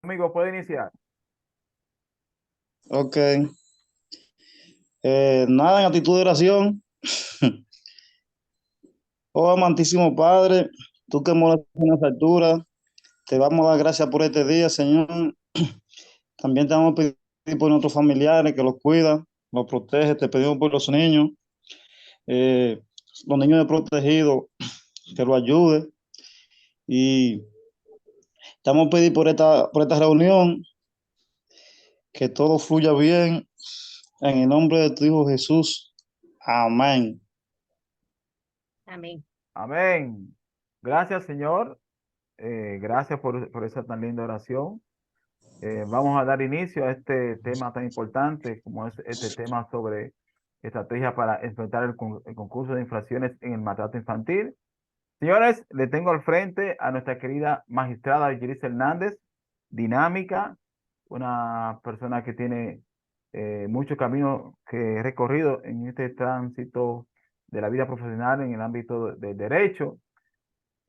Amigo, puede iniciar. Ok. Nada, en actitud de oración. Oh, amantísimo Padre, tú que moras en las alturas, te vamos a dar gracias por este día, Señor. También te vamos a pedir por nuestros familiares que los cuida, los protege. Te pedimos por eh, los niños desprotegidos, que los ayude. Y te vamos a pedir por esta reunión, que todo fluya bien. En el nombre de tu Hijo Jesús. Amén. Amén. Amén. Gracias, Señor. Gracias por esa tan linda oración. Vamos a dar inicio a este tema tan importante como es este tema sobre estrategia para enfrentar el concurso de infracciones en el maltrato infantil. Señores, le tengo al frente a nuestra querida magistrada Yeliz Hernández, dinámica, una persona que tiene mucho camino que recorrido en este tránsito de la vida profesional en el ámbito del derecho.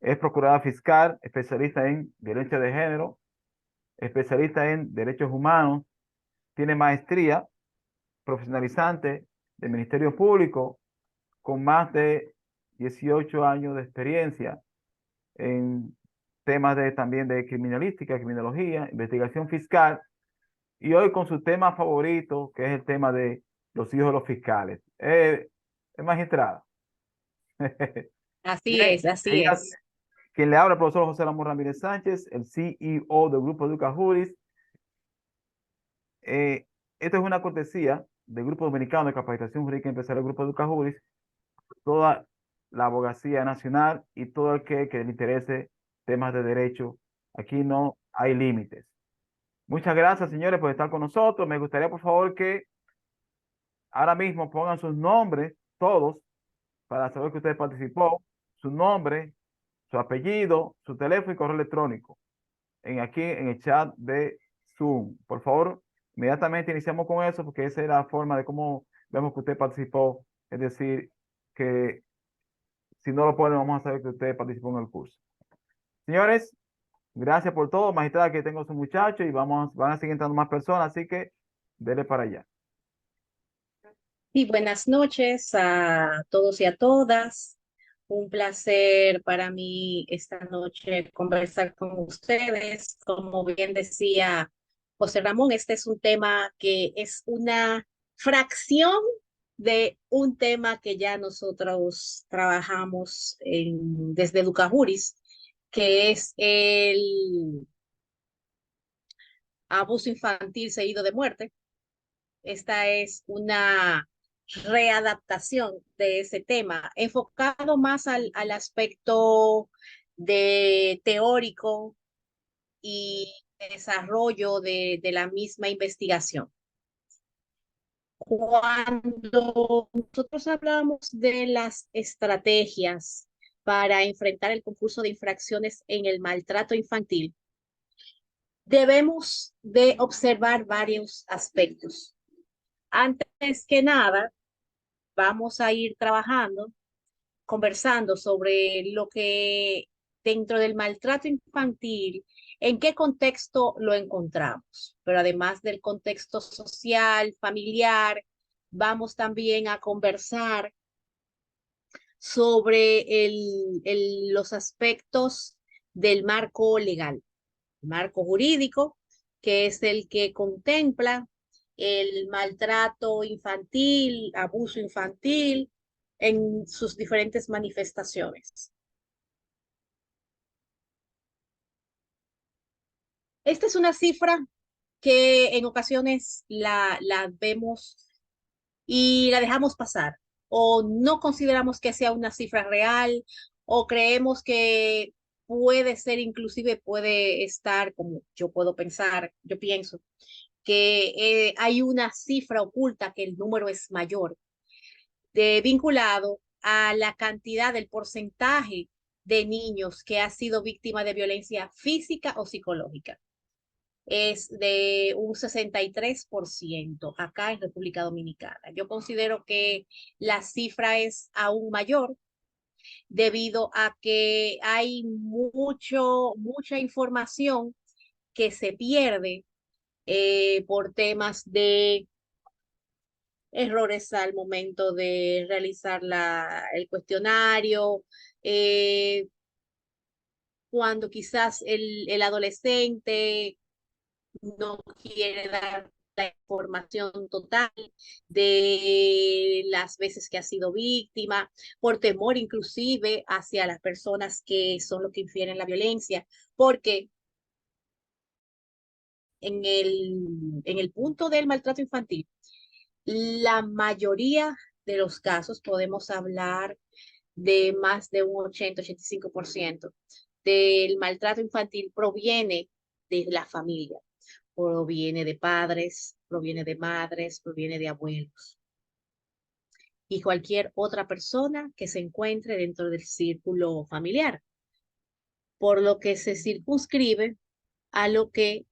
Es procuradora fiscal, especialista en derecho de género, especialista en derechos humanos, tiene maestría profesionalizante del Ministerio Público con más de 18 años de experiencia en temas también de criminalística, criminología, investigación fiscal, y hoy con su tema favorito, que es el tema de los hijos de los fiscales. Magistrada. Así Bien, es, así ella, es. quien le habla, el profesor José Ramón Ramírez Sánchez, el CEO del Grupo Educa Juris. Esto es una cortesía del Grupo Dominicano de Capacitación Jurídica Empresarial, Grupo Educa Juris, toda la abogacía nacional y todo el que le interese temas de derecho. Aquí no hay límites. Muchas gracias, señores, por estar con nosotros. Me gustaría, por favor, que ahora mismo pongan sus nombres, todos, para saber que usted participó, su nombre, su apellido, su teléfono y correo electrónico, aquí en el chat de Zoom. Por favor, inmediatamente iniciamos con eso, porque esa es la forma de cómo vemos que usted participó. Es decir, que si no lo ponen, vamos a saber que usted participó en el curso. Señores, gracias por todo. Magistrada, que tengo su muchacho y van a seguir entrando más personas, así que dele para allá. Y buenas noches a todos y a todas. Un placer para mí esta noche conversar con ustedes. Como bien decía José Ramón, este es un tema que es una fracción de un tema que ya nosotros trabajamos desde Educajuris, que es el abuso infantil seguido de muerte. Esta es una readaptación de ese tema, enfocado más al aspecto de teórico y desarrollo de la misma investigación. Cuando nosotros hablamos de las estrategias para enfrentar el concurso de infracciones en el maltrato infantil, debemos de observar varios aspectos. Antes que nada, vamos a ir trabajando, conversando sobre lo que dentro del maltrato infantil, en qué contexto lo encontramos. Pero además del contexto social, familiar, vamos también a conversar sobre los aspectos del marco legal, marco jurídico, que es el que contempla el maltrato infantil, abuso infantil en sus diferentes manifestaciones. Esta es una cifra que en ocasiones la vemos y la dejamos pasar, o no consideramos que sea una cifra real, o creemos que puede ser, inclusive puede estar, como yo puedo pensar, yo pienso, que hay una cifra oculta, que el número es mayor, vinculado a la cantidad, del porcentaje de niños que ha sido víctima de violencia física o psicológica. Es de un 63% acá en República Dominicana. Yo considero que la cifra es aún mayor debido a que hay mucha información que se pierde por temas de errores al momento de realizar el cuestionario, eh, cuando quizás el adolescente no quiere dar la información total de las veces que ha sido víctima, por temor inclusive hacia las personas que son los que infieren la violencia, porque en el punto del maltrato infantil, la mayoría de los casos podemos hablar de más de un 80-85% del maltrato infantil proviene de la familia, proviene de padres, proviene de madres, proviene de abuelos y cualquier otra persona que se encuentre dentro del círculo familiar, por lo que se circunscribe a lo que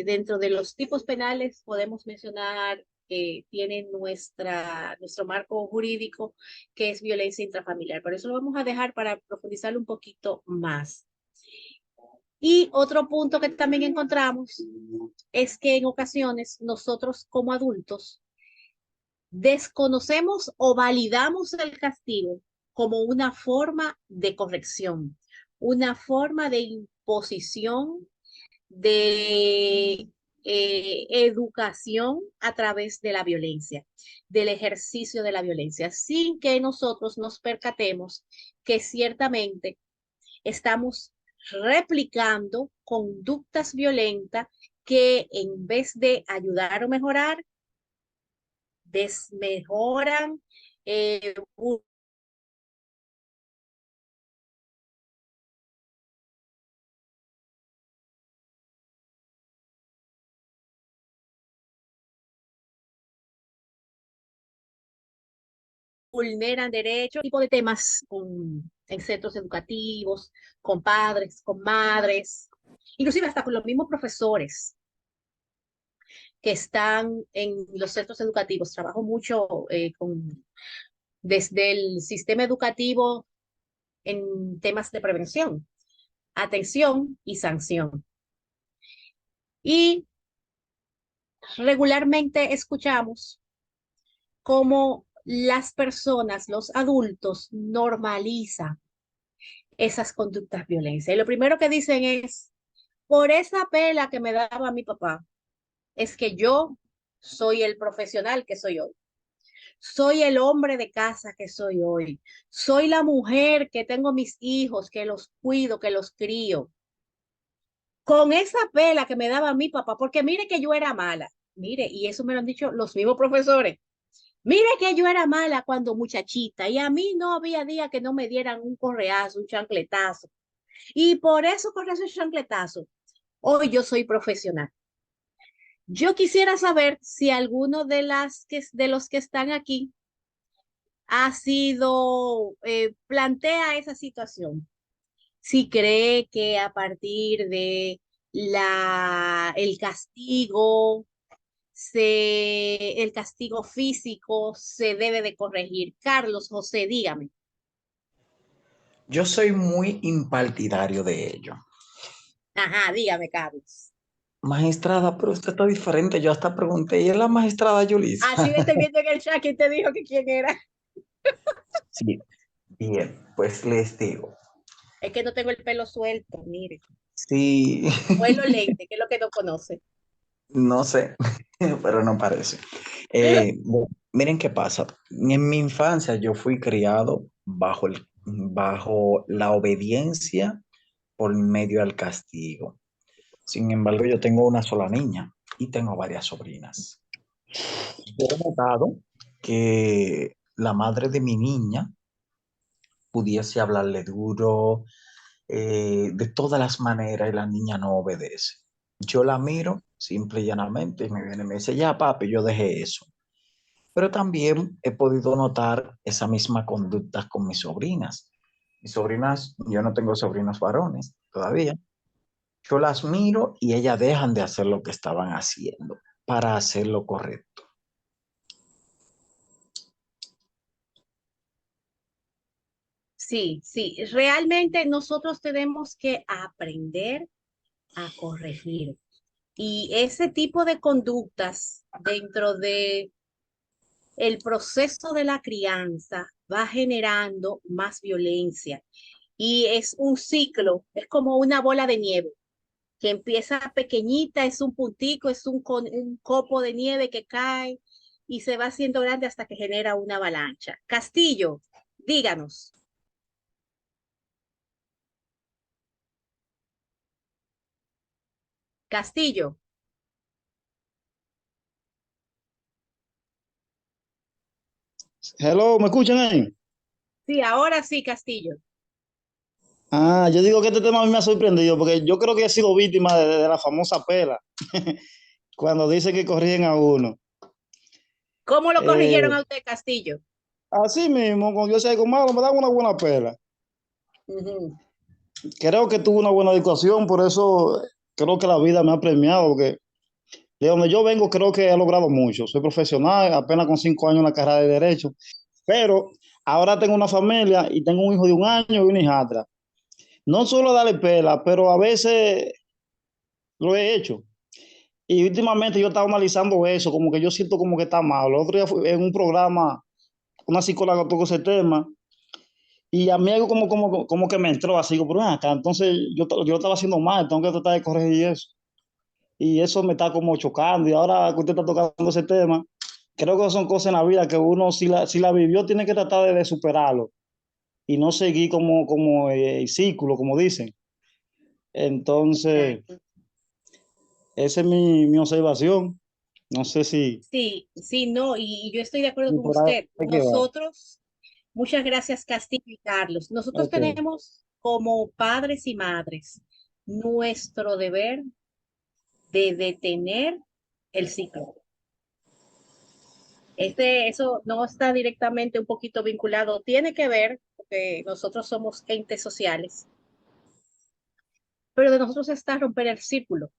dentro de los tipos penales podemos mencionar que tienen nuestro marco jurídico, que es violencia intrafamiliar. Por eso lo vamos a dejar para profundizar un poquito más. Y otro punto que también encontramos es que en ocasiones nosotros como adultos desconocemos o validamos el castigo como una forma de corrección, una forma de imposición de educación a través de la violencia, del ejercicio de la violencia, sin que nosotros nos percatemos que ciertamente estamos replicando conductas violentas que en vez de ayudar o mejorar, desmejoran, vulneran derechos, tipo de temas en centros educativos, con padres, con madres, inclusive hasta con los mismos profesores que están en los centros educativos. Trabajo mucho desde el sistema educativo en temas de prevención, atención y sanción. Y regularmente escuchamos cómo las personas, los adultos, normalizan esas conductas violentas. Y lo primero que dicen es, por esa pela que me daba mi papá, es que yo soy el profesional que soy hoy. Soy el hombre de casa que soy hoy. Soy la mujer que tengo mis hijos, que los cuido, que los crío. Con esa pela que me daba mi papá, porque mire que yo era mala. Mire, y eso me lo han dicho los mismos profesores. Mire que yo era mala cuando muchachita y a mí no había día que no me dieran un correazo, un chancletazo. Y por eso, por ese chancletazo, hoy yo soy profesional. Yo quisiera saber si alguno de los que están aquí ha sido, plantea esa situación. Si cree que a partir de el castigo, el castigo físico se debe de corregir. Carlos, José, dígame. Yo soy muy impartidario de ello. Ajá, dígame, Carlos. Magistrada, pero usted está diferente. Yo hasta pregunté, ¿y es la magistrada Yulisa? Así me estoy viendo en el chat que te dijo que quién era. Sí, bien, pues les digo. Es que no tengo el pelo suelto, mire. Sí, O es lo lente, que es lo que no conoce. no sé, pero no parece. Bueno, miren qué pasa. En mi infancia yo fui criado bajo la obediencia por medio del castigo. Sin embargo, yo tengo una sola niña y tengo varias sobrinas. Yo he notado que la madre de mi niña pudiese hablarle duro, de todas las maneras, y la niña no obedece. Yo la miro simple y llanamente y me viene y me dice, ya papi, yo dejé eso. Pero también he podido notar esa misma conducta con mis sobrinas. Mis sobrinas, yo no tengo sobrinos varones todavía. Yo las miro y ellas dejan de hacer lo que estaban haciendo para hacer lo correcto. Sí, sí, realmente nosotros tenemos que aprender a corregir. Y ese tipo de conductas dentro de el proceso de la crianza va generando más violencia. Y es un ciclo, es como una bola de nieve que empieza pequeñita, es un puntico, es un copo de nieve que cae y se va haciendo grande hasta que genera una avalancha. Castillo, díganos. Castillo. Hello, ¿me escuchan ahí? Sí, ahora sí, Castillo. Ah, yo digo que este tema a mí me ha sorprendido porque yo creo que he sido víctima de la famosa pela, cuando dice que corrigen a uno. ¿Cómo lo corrigieron Eh, a usted, Castillo? Así mismo, cuando yo sé algo malo, me dan una buena pela. Ujú. Creo que tuve una buena educación, por eso creo que la vida me ha premiado, porque de donde yo vengo creo que he logrado mucho. Soy profesional, apenas con 5 años en la carrera de Derecho, pero ahora tengo una familia y tengo un hijo de 1 año y una hijastra. No solo darle pela, pero a veces lo he hecho. Y últimamente yo estaba analizando eso, como que yo siento como que está mal. El otro día en un programa, una psicóloga tocó ese tema y a mí algo como que me entró así, digo, pero ven acá, entonces yo lo estaba haciendo mal, tengo que tratar de corregir eso. Y eso me está como chocando. Y ahora que usted está tocando ese tema, creo que son cosas en la vida que uno, si la vivió, tiene que tratar de superarlo y no seguir como el círculo, como dicen. Entonces, Exacto. esa es mi observación. No sé Sí, sí, no, y yo estoy de acuerdo si con por usted. ahí que va. Nosotros, muchas gracias, Castillo y Carlos. Nosotros Ok. tenemos como padres y madres nuestro deber de detener el ciclo. Eso no está directamente un poquito vinculado, tiene que ver, porque nosotros somos entes sociales, pero de nosotros está romper el círculo.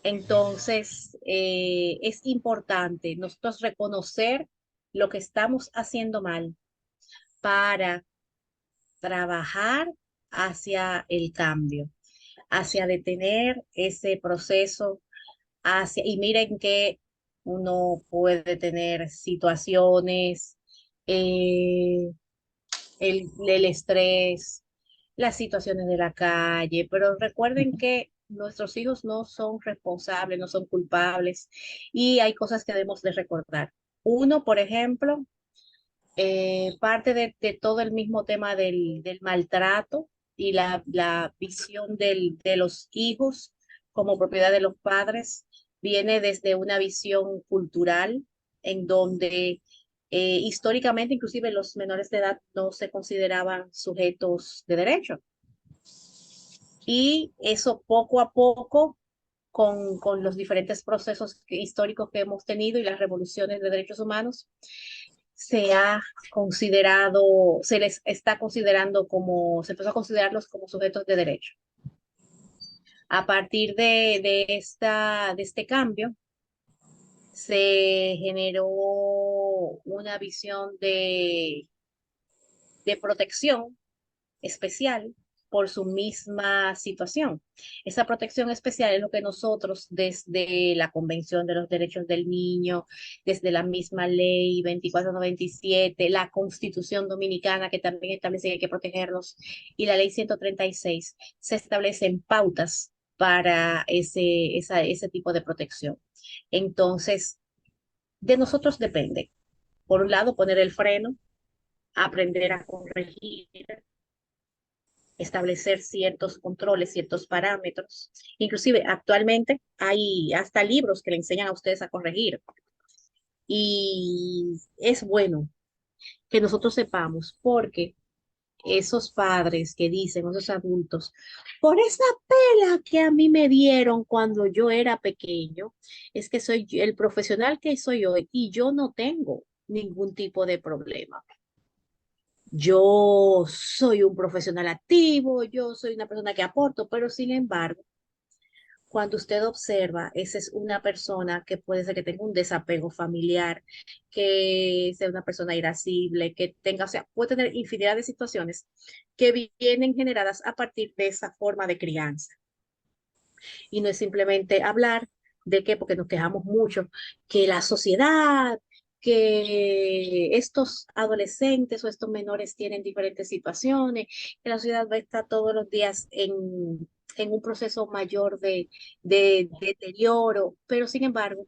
Entonces, es importante nosotros reconocer lo que estamos haciendo mal para trabajar hacia el cambio, hacia detener ese proceso, y miren que uno puede tener situaciones, eh, el estrés, las situaciones de la calle, pero recuerden que nuestros hijos no son responsables, no son culpables y hay cosas que debemos de recordar. Uno, por ejemplo, parte de todo el mismo tema del maltrato y la visión de los hijos como propiedad de los padres viene desde una visión cultural en donde históricamente inclusive los menores de edad no se consideraban sujetos de derecho. Y eso poco a poco con los diferentes procesos históricos que hemos tenido y las revoluciones de derechos humanos, se ha considerado, se les está considerando como, se empezó a considerarlos como sujetos de derecho. A partir de este cambio, se generó una visión de protección especial por su misma situación. Esa protección especial es lo que nosotros desde la Convención de los Derechos del Niño, desde la misma ley 2497, la Constitución Dominicana que también establece que hay que protegerlos y la ley 136, se establecen pautas para ese tipo de protección. Entonces, de nosotros depende, por un lado, poner el freno, aprender a corregir, establecer ciertos controles, ciertos parámetros. Inclusive actualmente hay hasta libros que le enseñan a ustedes a corregir. Y es bueno que nosotros sepamos porque esos padres que dicen, esos adultos, por esa pela que a mí me dieron cuando yo era pequeño, es que soy el profesional que soy hoy y yo no tengo ningún tipo de problema. Yo soy un profesional activo, yo soy una persona que aporto, pero sin embargo, cuando usted observa, esa es una persona que puede ser que tenga un desapego familiar, que sea una persona irascible, que tenga, o sea, puede tener infinidad de situaciones que vienen generadas a partir de esa forma de crianza. Y no es simplemente hablar de que, porque nos quejamos mucho, que la sociedad, que estos adolescentes o estos menores tienen diferentes situaciones, que la sociedad va a estar todos los días en un proceso mayor de deterioro, pero sin embargo,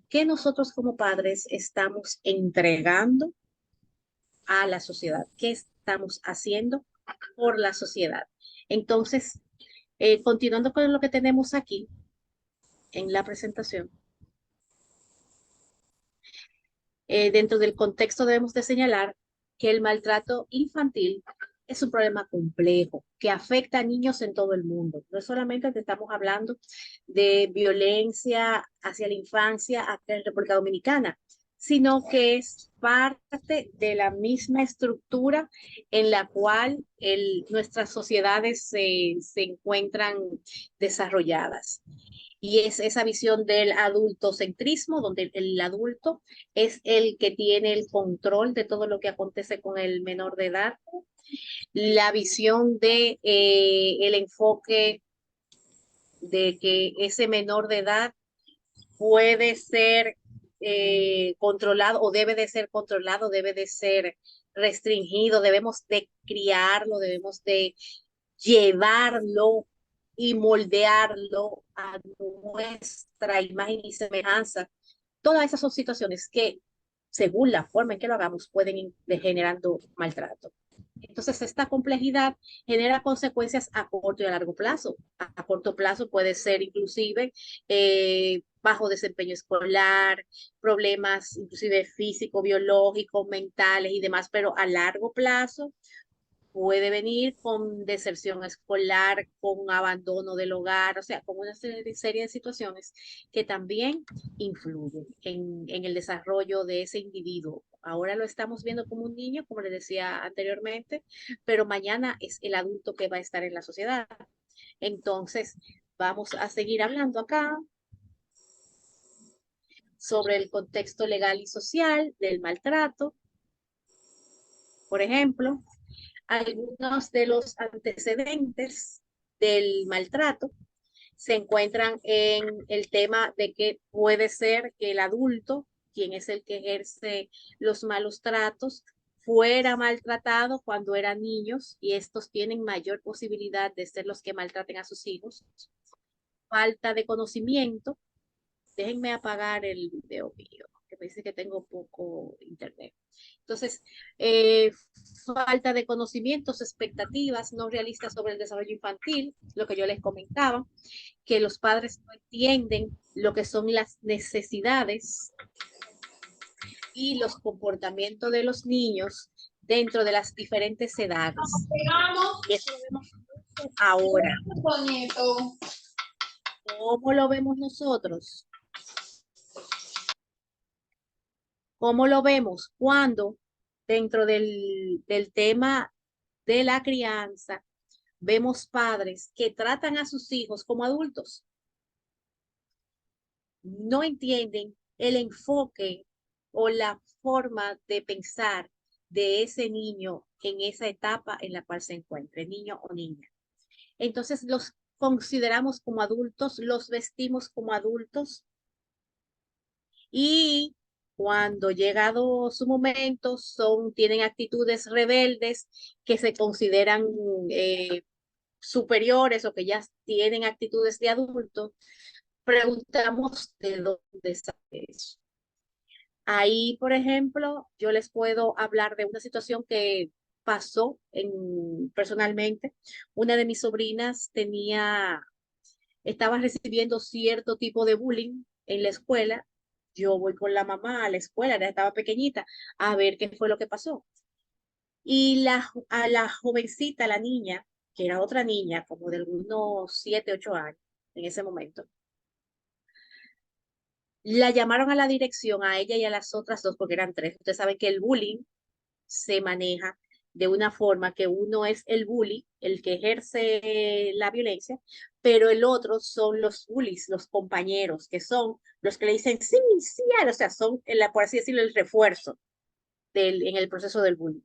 ¿qué nosotros como padres estamos entregando a la sociedad? ¿Qué estamos haciendo por la sociedad? Entonces, continuando con lo que tenemos aquí en la presentación, dentro del contexto debemos de señalar que el maltrato infantil es un problema complejo que afecta a niños en todo el mundo. No es solamente que estamos hablando de violencia hacia la infancia acá en República Dominicana, sino que es parte de la misma estructura en la cual nuestras sociedades se encuentran desarrolladas. Y es esa visión del adultocentrismo, donde el adulto es el que tiene el control de todo lo que acontece con el menor de edad. La visión de el enfoque de que ese menor de edad puede ser controlado o debe de ser controlado, debe de ser restringido, debemos de criarlo, debemos de llevarlo y moldearlo a nuestra imagen y semejanza. Todas esas son situaciones que, según la forma en que lo hagamos, pueden ir generando maltrato. Entonces, esta complejidad genera consecuencias a corto y a largo plazo. A corto plazo puede ser inclusive bajo desempeño escolar, problemas inclusive físico, biológicos, mentales y demás, pero a largo plazo puede venir con deserción escolar, con abandono del hogar, o sea, con una serie de situaciones que también influyen en el desarrollo de ese individuo. Ahora lo estamos viendo como un niño, como les decía anteriormente, pero mañana es el adulto que va a estar en la sociedad. Entonces, vamos a seguir hablando acá sobre el contexto legal y social del maltrato. Por ejemplo, algunos de los antecedentes del maltrato se encuentran en el tema de que puede ser que el adulto, quien es el que ejerce los malos tratos, fuera maltratado cuando eran niños y estos tienen mayor posibilidad de ser los que maltraten a sus hijos. Falta de conocimiento. Déjenme apagar el video mío, que me dice que tengo poco internet. Entonces, falta de conocimientos, expectativas no realistas sobre el desarrollo infantil, lo que yo les comentaba, que los padres no entienden lo que son las necesidades y los comportamientos de los niños dentro de las diferentes edades. Y eso lo vemos ahora. ¿Cómo lo vemos nosotros? ¿Cómo lo vemos? Cuando dentro del tema de la crianza vemos padres que tratan a sus hijos como adultos. No entienden el enfoque o la forma de pensar de ese niño en esa etapa en la cual se encuentre, niño o niña. Entonces los consideramos como adultos, los vestimos como adultos y cuando llegado su momento tienen actitudes rebeldes que se consideran superiores o que ya tienen actitudes de adulto, preguntamos de dónde sale eso. Ahí, por ejemplo, yo les puedo hablar de una situación que pasó personalmente. Una de mis sobrinas estaba recibiendo cierto tipo de bullying en la escuela. Yo voy con la mamá a la escuela, ella estaba pequeñita, a ver qué fue lo que pasó. Y a la jovencita, la niña, que era otra niña, como de unos 7, 8 años en ese momento, la llamaron a la dirección, a ella y a las otras dos, porque eran tres. Ustedes saben que el bullying se maneja de una forma que uno es el bully, el que ejerce la violencia, pero el otro son los bullies, los compañeros, que son los que le dicen sí, sí, o sea, son, por así decirlo, el refuerzo en el proceso del bullying.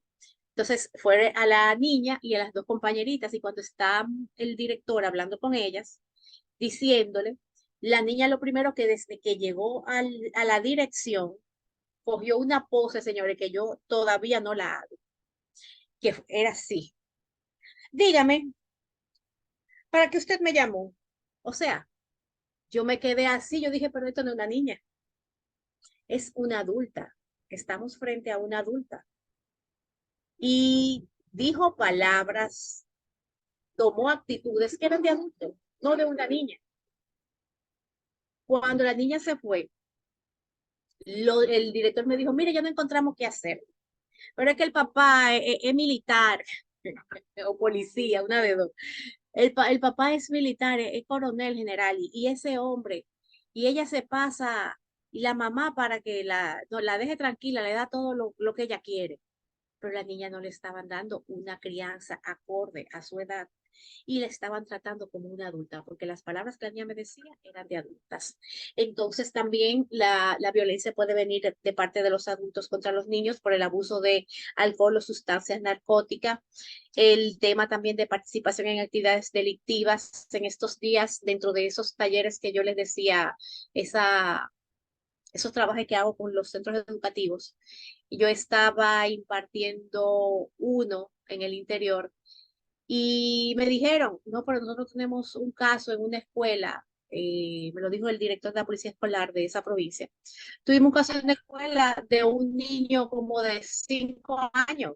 Entonces fue a la niña y a las dos compañeritas y cuando está el director hablando con ellas, diciéndole, la niña lo primero que desde que llegó a la dirección, cogió una pose, señores, que yo todavía no la hago, que era así. Dígame, ¿para qué usted me llamó? O sea, yo me quedé así, yo dije, pero esto no es una niña, es una adulta. Estamos frente a una adulta. Y dijo palabras, tomó actitudes que eran de adulto, no de una niña. Cuando la niña se fue, el director me dijo, mire, ya no encontramos qué hacer. Pero es que el papá es militar o policía, una de dos. El papá es militar, es coronel general, y ese hombre, y ella se pasa, y la mamá para que no, la deje tranquila, le da todo lo que ella quiere, pero la niña no le estaban dando una crianza acorde a su edad y le estaban tratando como una adulta, porque las palabras que la niña me decía eran de adultas. Entonces también la violencia puede venir de parte de los adultos contra los niños por el abuso de alcohol o sustancias narcóticas, el tema también de participación en actividades delictivas. En estos días, dentro de esos talleres que yo les decía, esos trabajos que hago con los centros educativos, yo estaba impartiendo uno en el interior y me dijeron, no, pero nosotros tenemos un caso en una escuela, me lo dijo el director de la policía escolar de esa provincia. Tuvimos un caso en una escuela de un niño como de 5 años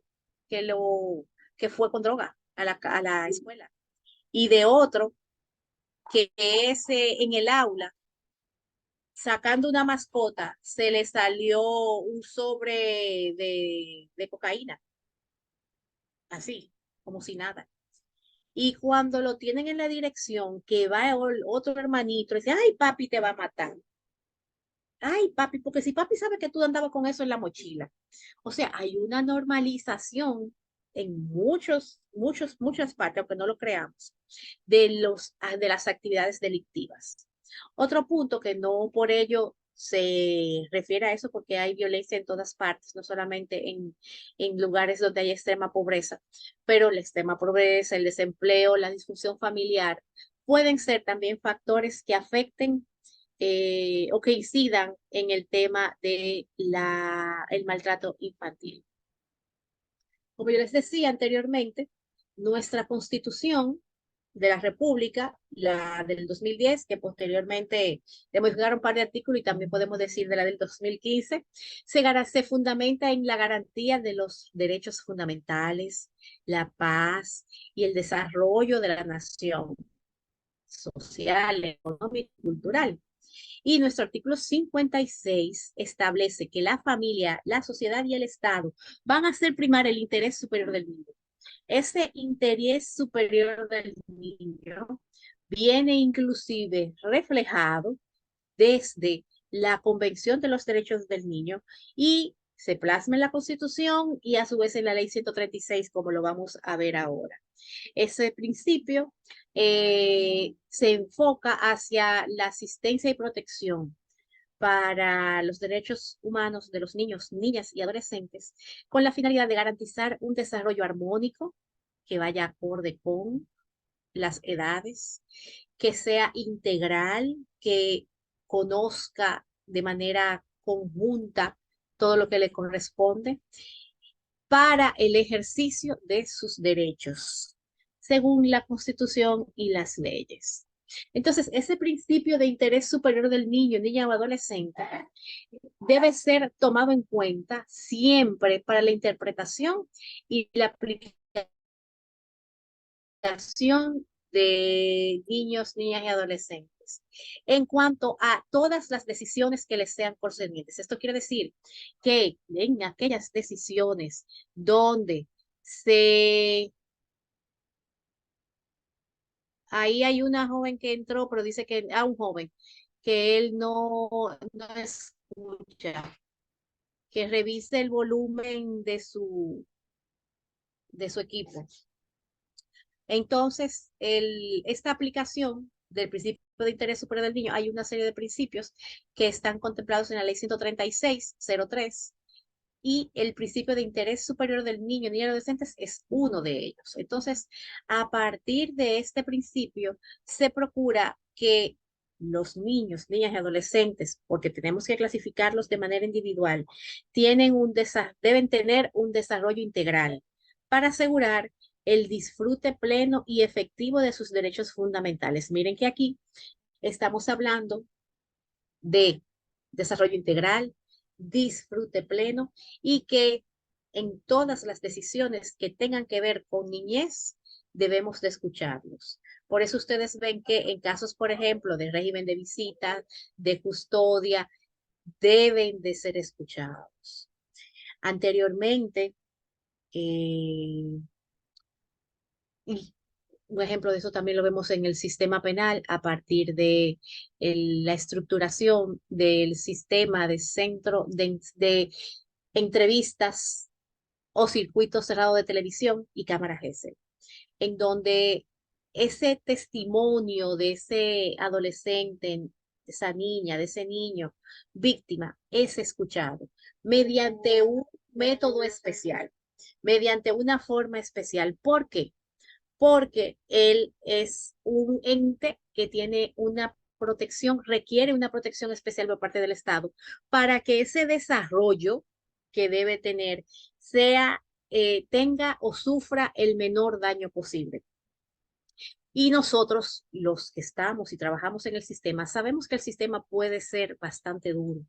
que, que fue con droga a la escuela y de otro que es en el aula, sacando una mascota, se le salió un sobre de cocaína, así, como si nada. Y cuando lo tienen en la dirección, que va otro hermanito, dice, ay, papi te va a matar. Ay, papi, porque si papi sabe que tú andabas con eso en la mochila. O sea, hay una normalización en muchas partes, aunque no lo creamos, de las actividades delictivas. Otro punto que no por ello se refiere a eso, porque hay violencia en todas partes, no solamente en lugares donde hay extrema pobreza, pero la extrema pobreza, el desempleo, la disfunción familiar, pueden ser también factores que afecten o que incidan en el tema de el maltrato infantil. Como yo les decía anteriormente, nuestra constitución de la República, la del 2010, que posteriormente le modificaron un par de artículos y también podemos decir de la del 2015, se fundamenta en la garantía de los derechos fundamentales, la paz y el desarrollo de la nación social, económica y cultural. Y nuestro artículo 56 establece que la familia, la sociedad y el Estado van a hacer primar el interés superior del niño. Ese interés superior del niño viene inclusive reflejado desde la Convención de los Derechos del Niño y se plasma en la Constitución y a su vez en la Ley 136, como lo vamos a ver ahora. Ese principio se enfoca hacia la asistencia y protección para los derechos humanos de los niños, niñas y adolescentes, con la finalidad de garantizar un desarrollo armónico que vaya acorde con las edades, que sea integral, que conozca de manera conjunta todo lo que le corresponde para el ejercicio de sus derechos, según la Constitución y las leyes. Entonces, ese principio de interés superior del niño, niña o adolescente debe ser tomado en cuenta siempre para la interpretación y la aplicación de niños, niñas y adolescentes en cuanto a todas las decisiones que les sean concernientes. Esto quiere decir que en aquellas decisiones donde ahí hay una joven que entró, pero dice que un joven que él no escucha, que revise el volumen de su equipo. Entonces, esta aplicación del principio de interés superior del niño, hay una serie de principios que están contemplados en la ley 136.03 y el principio de interés superior del niño, niña y adolescentes es uno de ellos. Entonces, a partir de este principio, se procura que los niños, niñas y adolescentes, porque tenemos que clasificarlos de manera individual, deben tener un desarrollo integral para asegurar el disfrute pleno y efectivo de sus derechos fundamentales. Miren que aquí estamos hablando de desarrollo integral, disfrute pleno y que en todas las decisiones que tengan que ver con niñez debemos de escucharlos. Por eso ustedes ven que en casos, por ejemplo, de régimen de visita, de custodia, deben de ser escuchados. Anteriormente, y un ejemplo de eso también lo vemos en el sistema penal a partir de la estructuración del sistema de centro de entrevistas o circuito cerrado de televisión y cámara GESEL, en donde ese testimonio de ese adolescente, de esa niña, de ese niño víctima es escuchado mediante un método especial, mediante una forma especial. ¿Por qué? Porque él es un ente que tiene una protección, requiere una protección especial por parte del Estado para que ese desarrollo que debe tener tenga o sufra el menor daño posible. Y nosotros, los que estamos y trabajamos en el sistema, sabemos que el sistema puede ser bastante duro,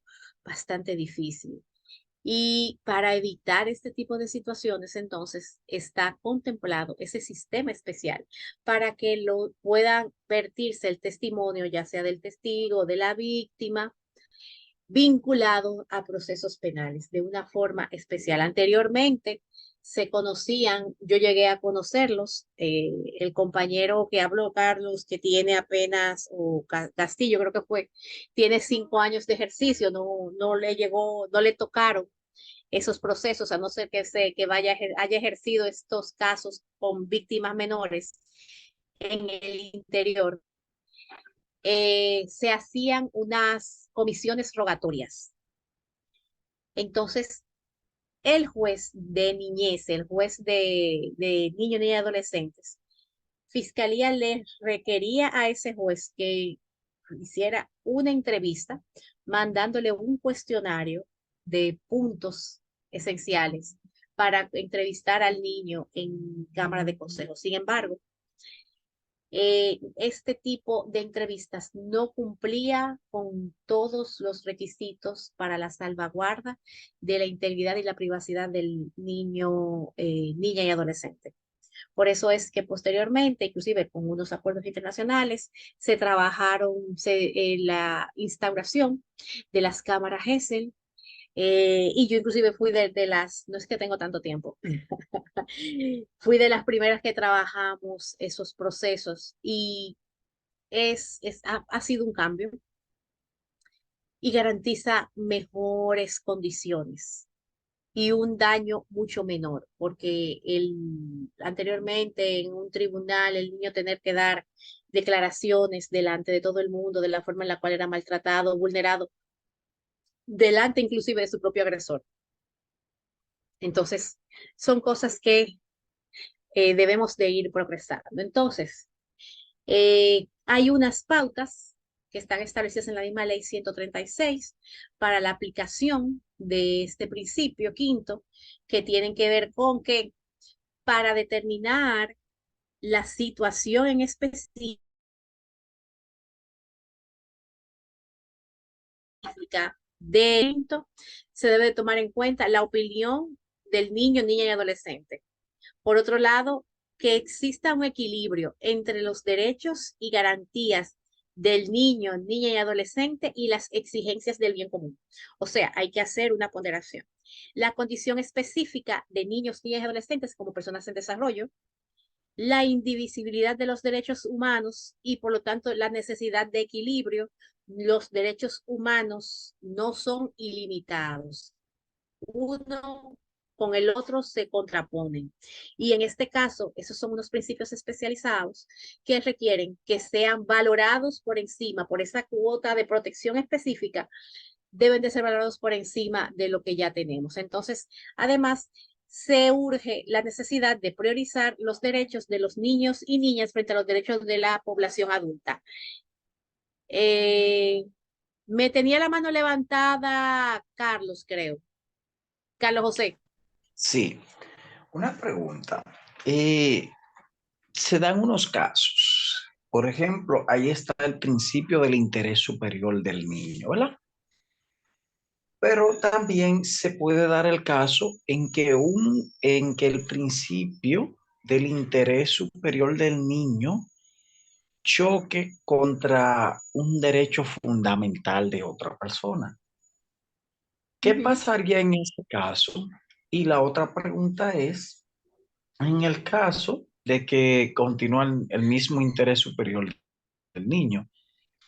bastante difícil. Y para evitar este tipo de situaciones, entonces, está contemplado ese sistema especial para que lo puedan vertirse el testimonio, ya sea del testigo o de la víctima, vinculado a procesos penales de una forma especial. Anteriormente se conocían, yo llegué a conocerlos, el compañero que habló, Carlos, que tiene apenas, o Castillo creo que fue, tiene 5 años de ejercicio, no le llegó, no le tocaron esos procesos, a no ser que haya ejercido estos casos con víctimas menores en el interior. Se hacían unas comisiones rogatorias. Entonces, el juez de niñez, el juez de niños, niñas y adolescentes, Fiscalía le requería a ese juez que hiciera una entrevista mandándole un cuestionario de puntos esenciales para entrevistar al niño en Cámara de Consejo. Sin embargo, este tipo de entrevistas no cumplía con todos los requisitos para la salvaguarda de la integridad y la privacidad del niño, niña y adolescente. Por eso es que posteriormente, inclusive con unos acuerdos internacionales, se trabajaron la instauración de las cámaras GESEL, y yo inclusive fui de las, no es que tengo tanto tiempo, fui de las primeras que trabajamos esos procesos y ha sido un cambio y garantiza mejores condiciones y un daño mucho menor, porque anteriormente en un tribunal el niño tener que dar declaraciones delante de todo el mundo de la forma en la cual era maltratado, vulnerado, delante inclusive de su propio agresor. Entonces, son cosas que debemos de ir progresando. Entonces, hay unas pautas que están establecidas en la misma ley 136 para la aplicación de este principio quinto, que tienen que ver con que para determinar la situación en específica de evento, se debe tomar en cuenta la opinión del niño, niña y adolescente. Por otro lado, que exista un equilibrio entre los derechos y garantías del niño, niña y adolescente y las exigencias del bien común. O sea, hay que hacer una ponderación. La condición específica de niños, niñas y adolescentes como personas en desarrollo, la indivisibilidad de los derechos humanos y por lo tanto la necesidad de equilibrio. Los derechos humanos no son ilimitados. Uno con el otro se contraponen. Y en este caso, esos son unos principios especializados que requieren que sean valorados por encima, por esa cuota de protección específica deben de ser valorados por encima de lo que ya tenemos. Entonces, además, se urge la necesidad de priorizar los derechos de los niños y niñas frente a los derechos de la población adulta. Me tenía la mano levantada Carlos, creo. Carlos José. Sí, una pregunta. Se dan unos casos. Por ejemplo, ahí está el principio del interés superior del niño, ¿verdad? Pero también se puede dar el caso en que el principio del interés superior del niño choque contra un derecho fundamental de otra persona. ¿Qué pasaría en ese caso? Y la otra pregunta es, en el caso de que continúa el mismo interés superior del niño,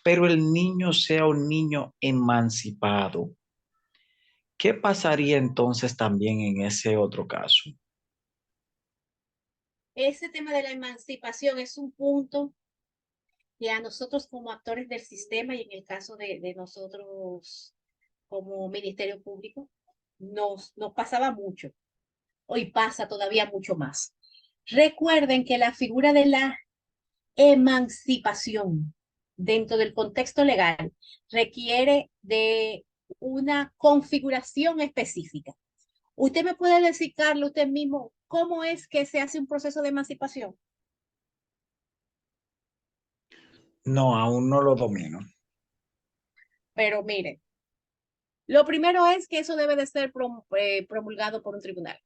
pero el niño sea un niño emancipado, ¿qué pasaría entonces también en ese otro caso? Ese tema de la emancipación es un punto que a nosotros como actores del sistema y en el caso de nosotros como Ministerio Público, nos pasaba mucho. Hoy pasa todavía mucho más. Recuerden que la figura de la emancipación dentro del contexto legal requiere de una configuración específica. ¿Usted me puede decir, Carlos, usted mismo, cómo es que se hace un proceso de emancipación? No, aún no lo domino. Pero mire, lo primero es que eso debe de ser promulgado por un tribunal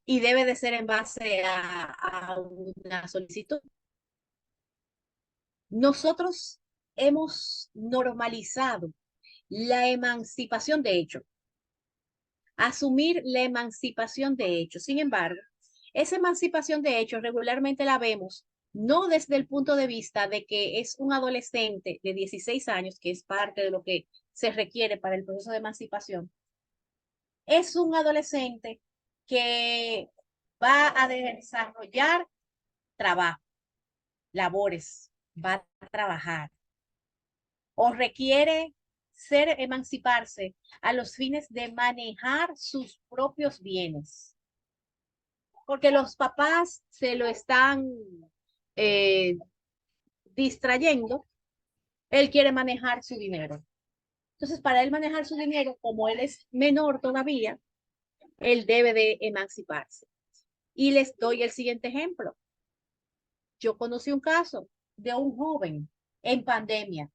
y debe de ser en base a una solicitud. Nosotros hemos normalizado la emancipación de hecho, asumir la emancipación de hecho. Sin embargo, esa emancipación de hecho regularmente la vemos no desde el punto de vista de que es un adolescente de 16 años, que es parte de lo que se requiere para el proceso de emancipación, es un adolescente que va a desarrollar trabajo, labores, va a trabajar o requiere ser emanciparse a los fines de manejar sus propios bienes. Porque los papás se lo están eh, distrayendo, él quiere manejar su dinero. Entonces, para él manejar su dinero, como él es menor todavía, él debe de emanciparse. Y les doy el siguiente ejemplo. Yo conocí un caso de un joven en pandemia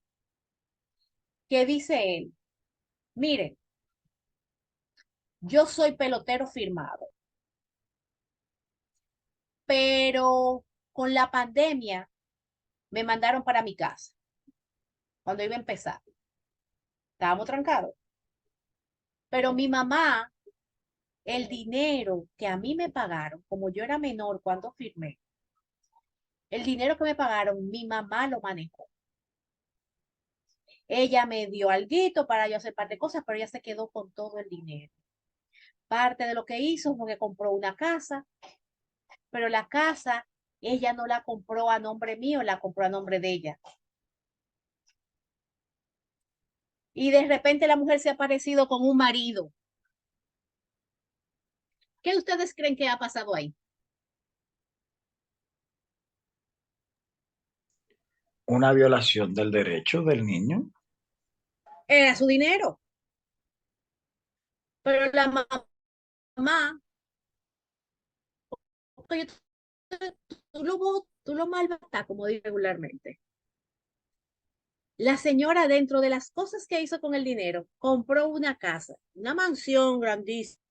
que dice él, miren, yo soy pelotero firmado, pero con la pandemia me mandaron para mi casa cuando iba a empezar. Estábamos trancados. Pero mi mamá, el dinero que a mí me pagaron, como yo era menor cuando firmé, el dinero que me pagaron, mi mamá lo manejó. Ella me dio alguito para yo hacer parte de cosas, pero ella se quedó con todo el dinero. Parte de lo que hizo fue que compró una casa, pero la casa ella no la compró a nombre mío, la compró a nombre de ella. Y de repente la mujer se ha aparecido con un marido. ¿Qué ustedes creen que ha pasado ahí? Una violación del derecho del niño. Era su dinero, pero la mamá, oye, tú lo malbatas, como dice regularmente. La señora, dentro de las cosas que hizo con el dinero, compró una casa, una mansión grandísima,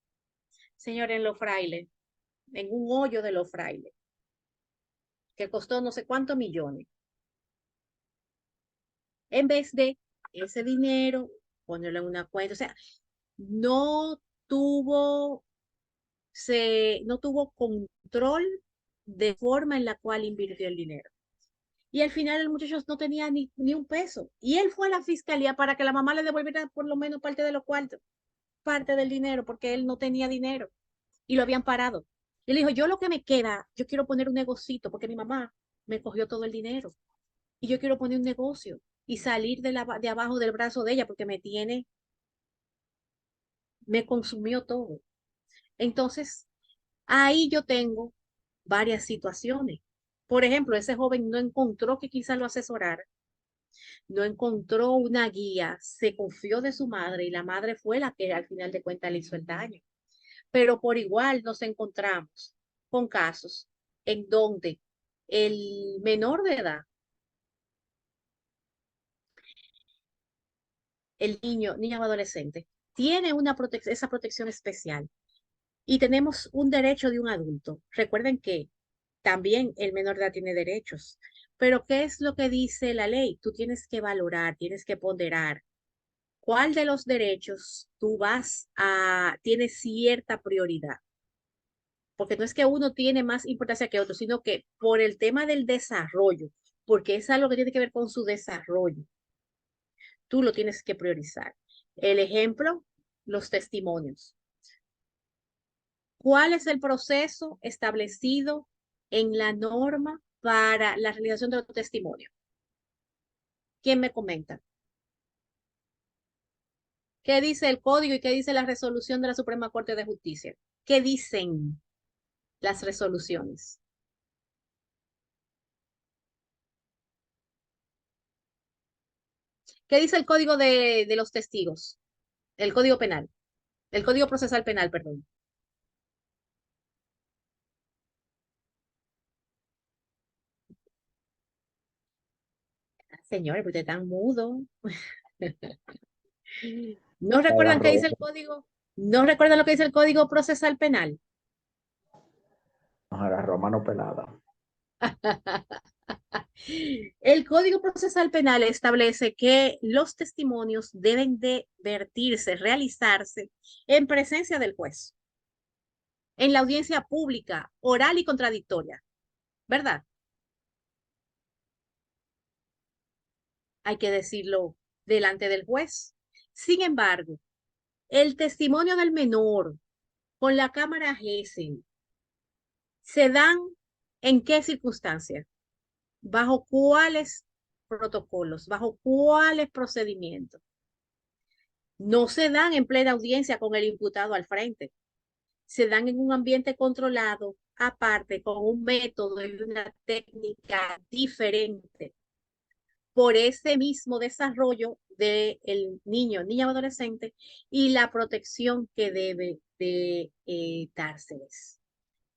señor, en Los Frailes, en un hoyo de Los Frailes, que costó no sé cuántos millones. En vez de ese dinero, ponerlo en una cuenta. O sea, no tuvo, no tuvo control de forma en la cual invirtió el dinero. Y al final el muchacho no tenía ni un peso. Y él fue a la fiscalía para que la mamá le devolviera por lo menos parte de los cuartos, parte del dinero, porque él no tenía dinero. Y lo habían parado. Y él dijo, yo lo que me queda, yo quiero poner un negocito, porque mi mamá me cogió todo el dinero. Y yo quiero poner un negocio. y salir de abajo del brazo de ella porque me consumió todo. Entonces, ahí yo tengo varias situaciones. Por ejemplo, ese joven no encontró que quizás lo asesorara, no encontró una guía, se confió de su madre y la madre fue la que al final de cuentas le hizo el daño. Pero por igual nos encontramos con casos en donde el menor de edad, el niño o adolescente, tiene esa protección especial y tenemos un derecho de un adulto. Recuerden que también el menor de edad tiene derechos, pero ¿qué es lo que dice la ley? Tú tienes que valorar, tienes que ponderar cuál de los derechos tiene cierta prioridad. Porque no es que uno tiene más importancia que otro, sino que por el tema del desarrollo, porque es algo que tiene que ver con su desarrollo, tú lo tienes que priorizar. El ejemplo, los testimonios. ¿Cuál es el proceso establecido en la norma para la realización de los testimonios? ¿Quién me comenta? ¿Qué dice el código y qué dice la resolución de la Suprema Corte de Justicia? ¿Qué dicen las resoluciones? ¿Qué dice el código de los testigos? El código penal, el código procesal penal, perdón. Señores, ustedes están mudos. ¿No recuerdan qué dice el código? ¿No recuerdan lo que dice el código procesal penal? Nos agarró a mano pelada. El Código Procesal Penal establece que los testimonios deben de vertirse, realizarse en presencia del juez, en la audiencia pública, oral y contradictoria, ¿verdad? Hay que decirlo delante del juez. Sin embargo, el testimonio del menor con la cámara GESEL se dan en qué circunstancias, bajo cuáles protocolos, bajo cuáles procedimientos. No se dan en plena audiencia con el imputado al frente, se dan en un ambiente controlado, aparte, con un método y una técnica diferente, por ese mismo desarrollo del niña o adolescente y la protección que debe de dárseles.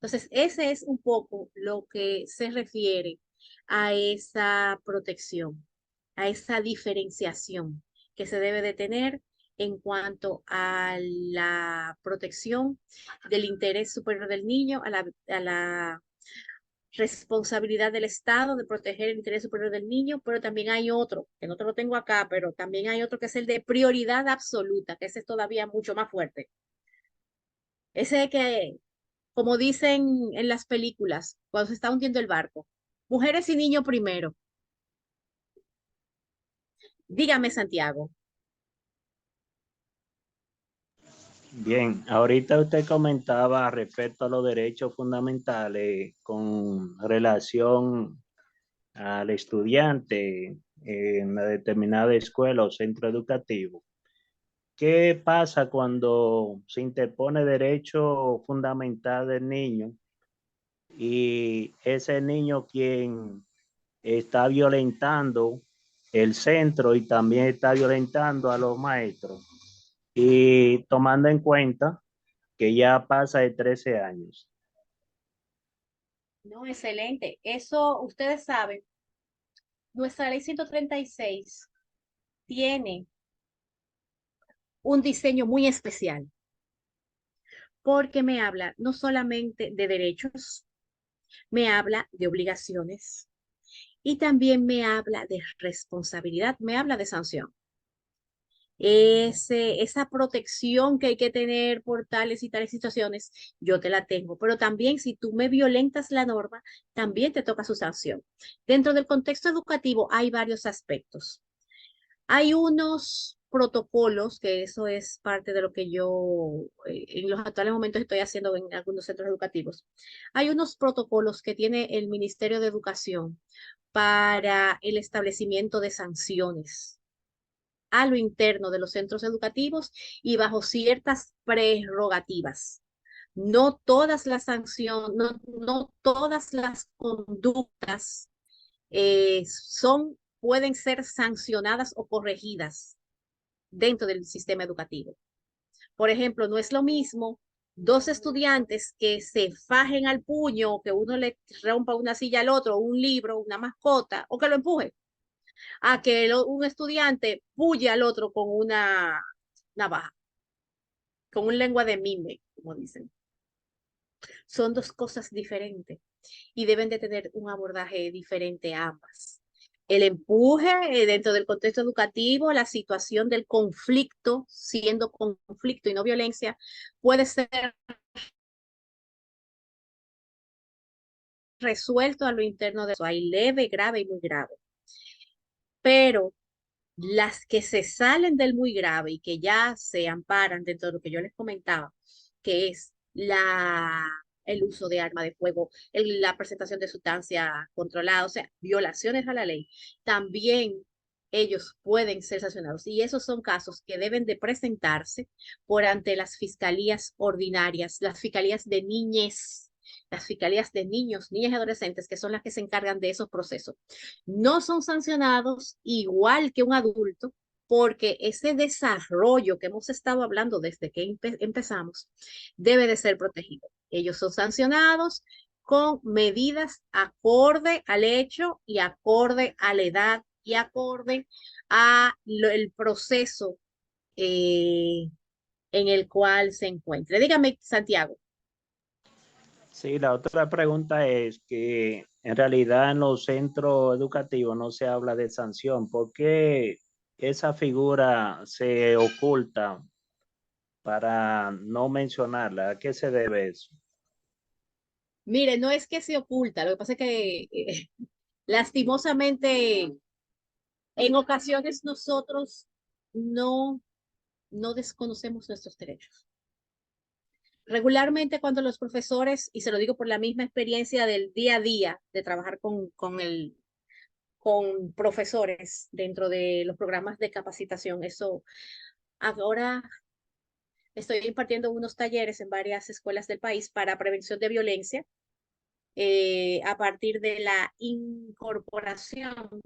Entonces, ese es un poco lo que se refiere a esa protección, a esa diferenciación que se debe de tener en cuanto a la protección del interés superior del niño, a la responsabilidad del Estado de proteger el interés superior del niño, pero también hay otro, que no te lo tengo acá, pero también hay otro que es el de prioridad absoluta, que ese es todavía mucho más fuerte. Ese que, como dicen en las películas, cuando se está hundiendo el barco, mujeres y niños primero. Dígame, Santiago. Bien, ahorita usted comentaba respecto a los derechos fundamentales con relación al estudiante en una determinada escuela o centro educativo. ¿Qué pasa cuando se interpone derecho fundamental del niño y ese niño quien está violentando el centro y también está violentando a los maestros? Y tomando en cuenta que ya pasa de 13 años. No, excelente. Eso, ustedes saben, nuestra ley 136 tiene un diseño muy especial porque me habla no solamente de derechos, me habla de obligaciones y también me habla de responsabilidad, me habla de sanción. Esa protección que hay que tener por tales y tales situaciones, yo te la tengo, pero también si tú me violentas la norma, también te toca su sanción. Dentro del contexto educativo hay varios aspectos. Hay unos protocolos, que eso es parte de lo que yo en los actuales momentos estoy haciendo en algunos centros educativos. Hay unos protocolos que tiene el Ministerio de Educación para el establecimiento de sanciones a lo interno de los centros educativos y bajo ciertas prerrogativas. No todas las sanciones, no todas las conductas pueden ser sancionadas o corregidas dentro del sistema educativo. Por ejemplo, no es lo mismo dos estudiantes que se fajen al puño, que uno le rompa una silla al otro, un libro, una mascota, o que lo empuje, a que un estudiante puye al otro con una navaja, con un lengua de mime, como dicen. Son dos cosas diferentes y deben de tener un abordaje diferente ambas. El empuje dentro del contexto educativo, la situación del conflicto, siendo conflicto y no violencia, puede ser resuelto a lo interno de eso. Hay leve, grave y muy grave. Pero las que se salen del muy grave y que ya se amparan dentro de lo que yo les comentaba, que es el uso de arma de fuego, la presentación de sustancia controlada, o sea, violaciones a la ley, también ellos pueden ser sancionados. Y esos son casos que deben de presentarse por ante las fiscalías ordinarias, las fiscalías de niñez, las fiscalías de niños, niñas y adolescentes, que son las que se encargan de esos procesos. No son sancionados igual que un adulto, porque ese desarrollo que hemos estado hablando desde que empezamos debe de ser protegido. Ellos son sancionados con medidas acorde al hecho y acorde a la edad y acorde al proceso en el cual se encuentre. Dígame, Santiago. Sí, la otra pregunta es que en realidad en los centros educativos no se habla de sanción. ¿Por qué esa figura se oculta para no mencionarla? ¿A qué se debe eso? Mire, no es que se oculta, lo que pasa es que lastimosamente en ocasiones nosotros no, no desconocemos nuestros derechos. Regularmente cuando los profesores, y se lo digo por la misma experiencia del día a día de trabajar con profesores dentro de los programas de capacitación, eso ahora estoy impartiendo unos talleres en varias escuelas del país para prevención de violencia a partir de la incorporación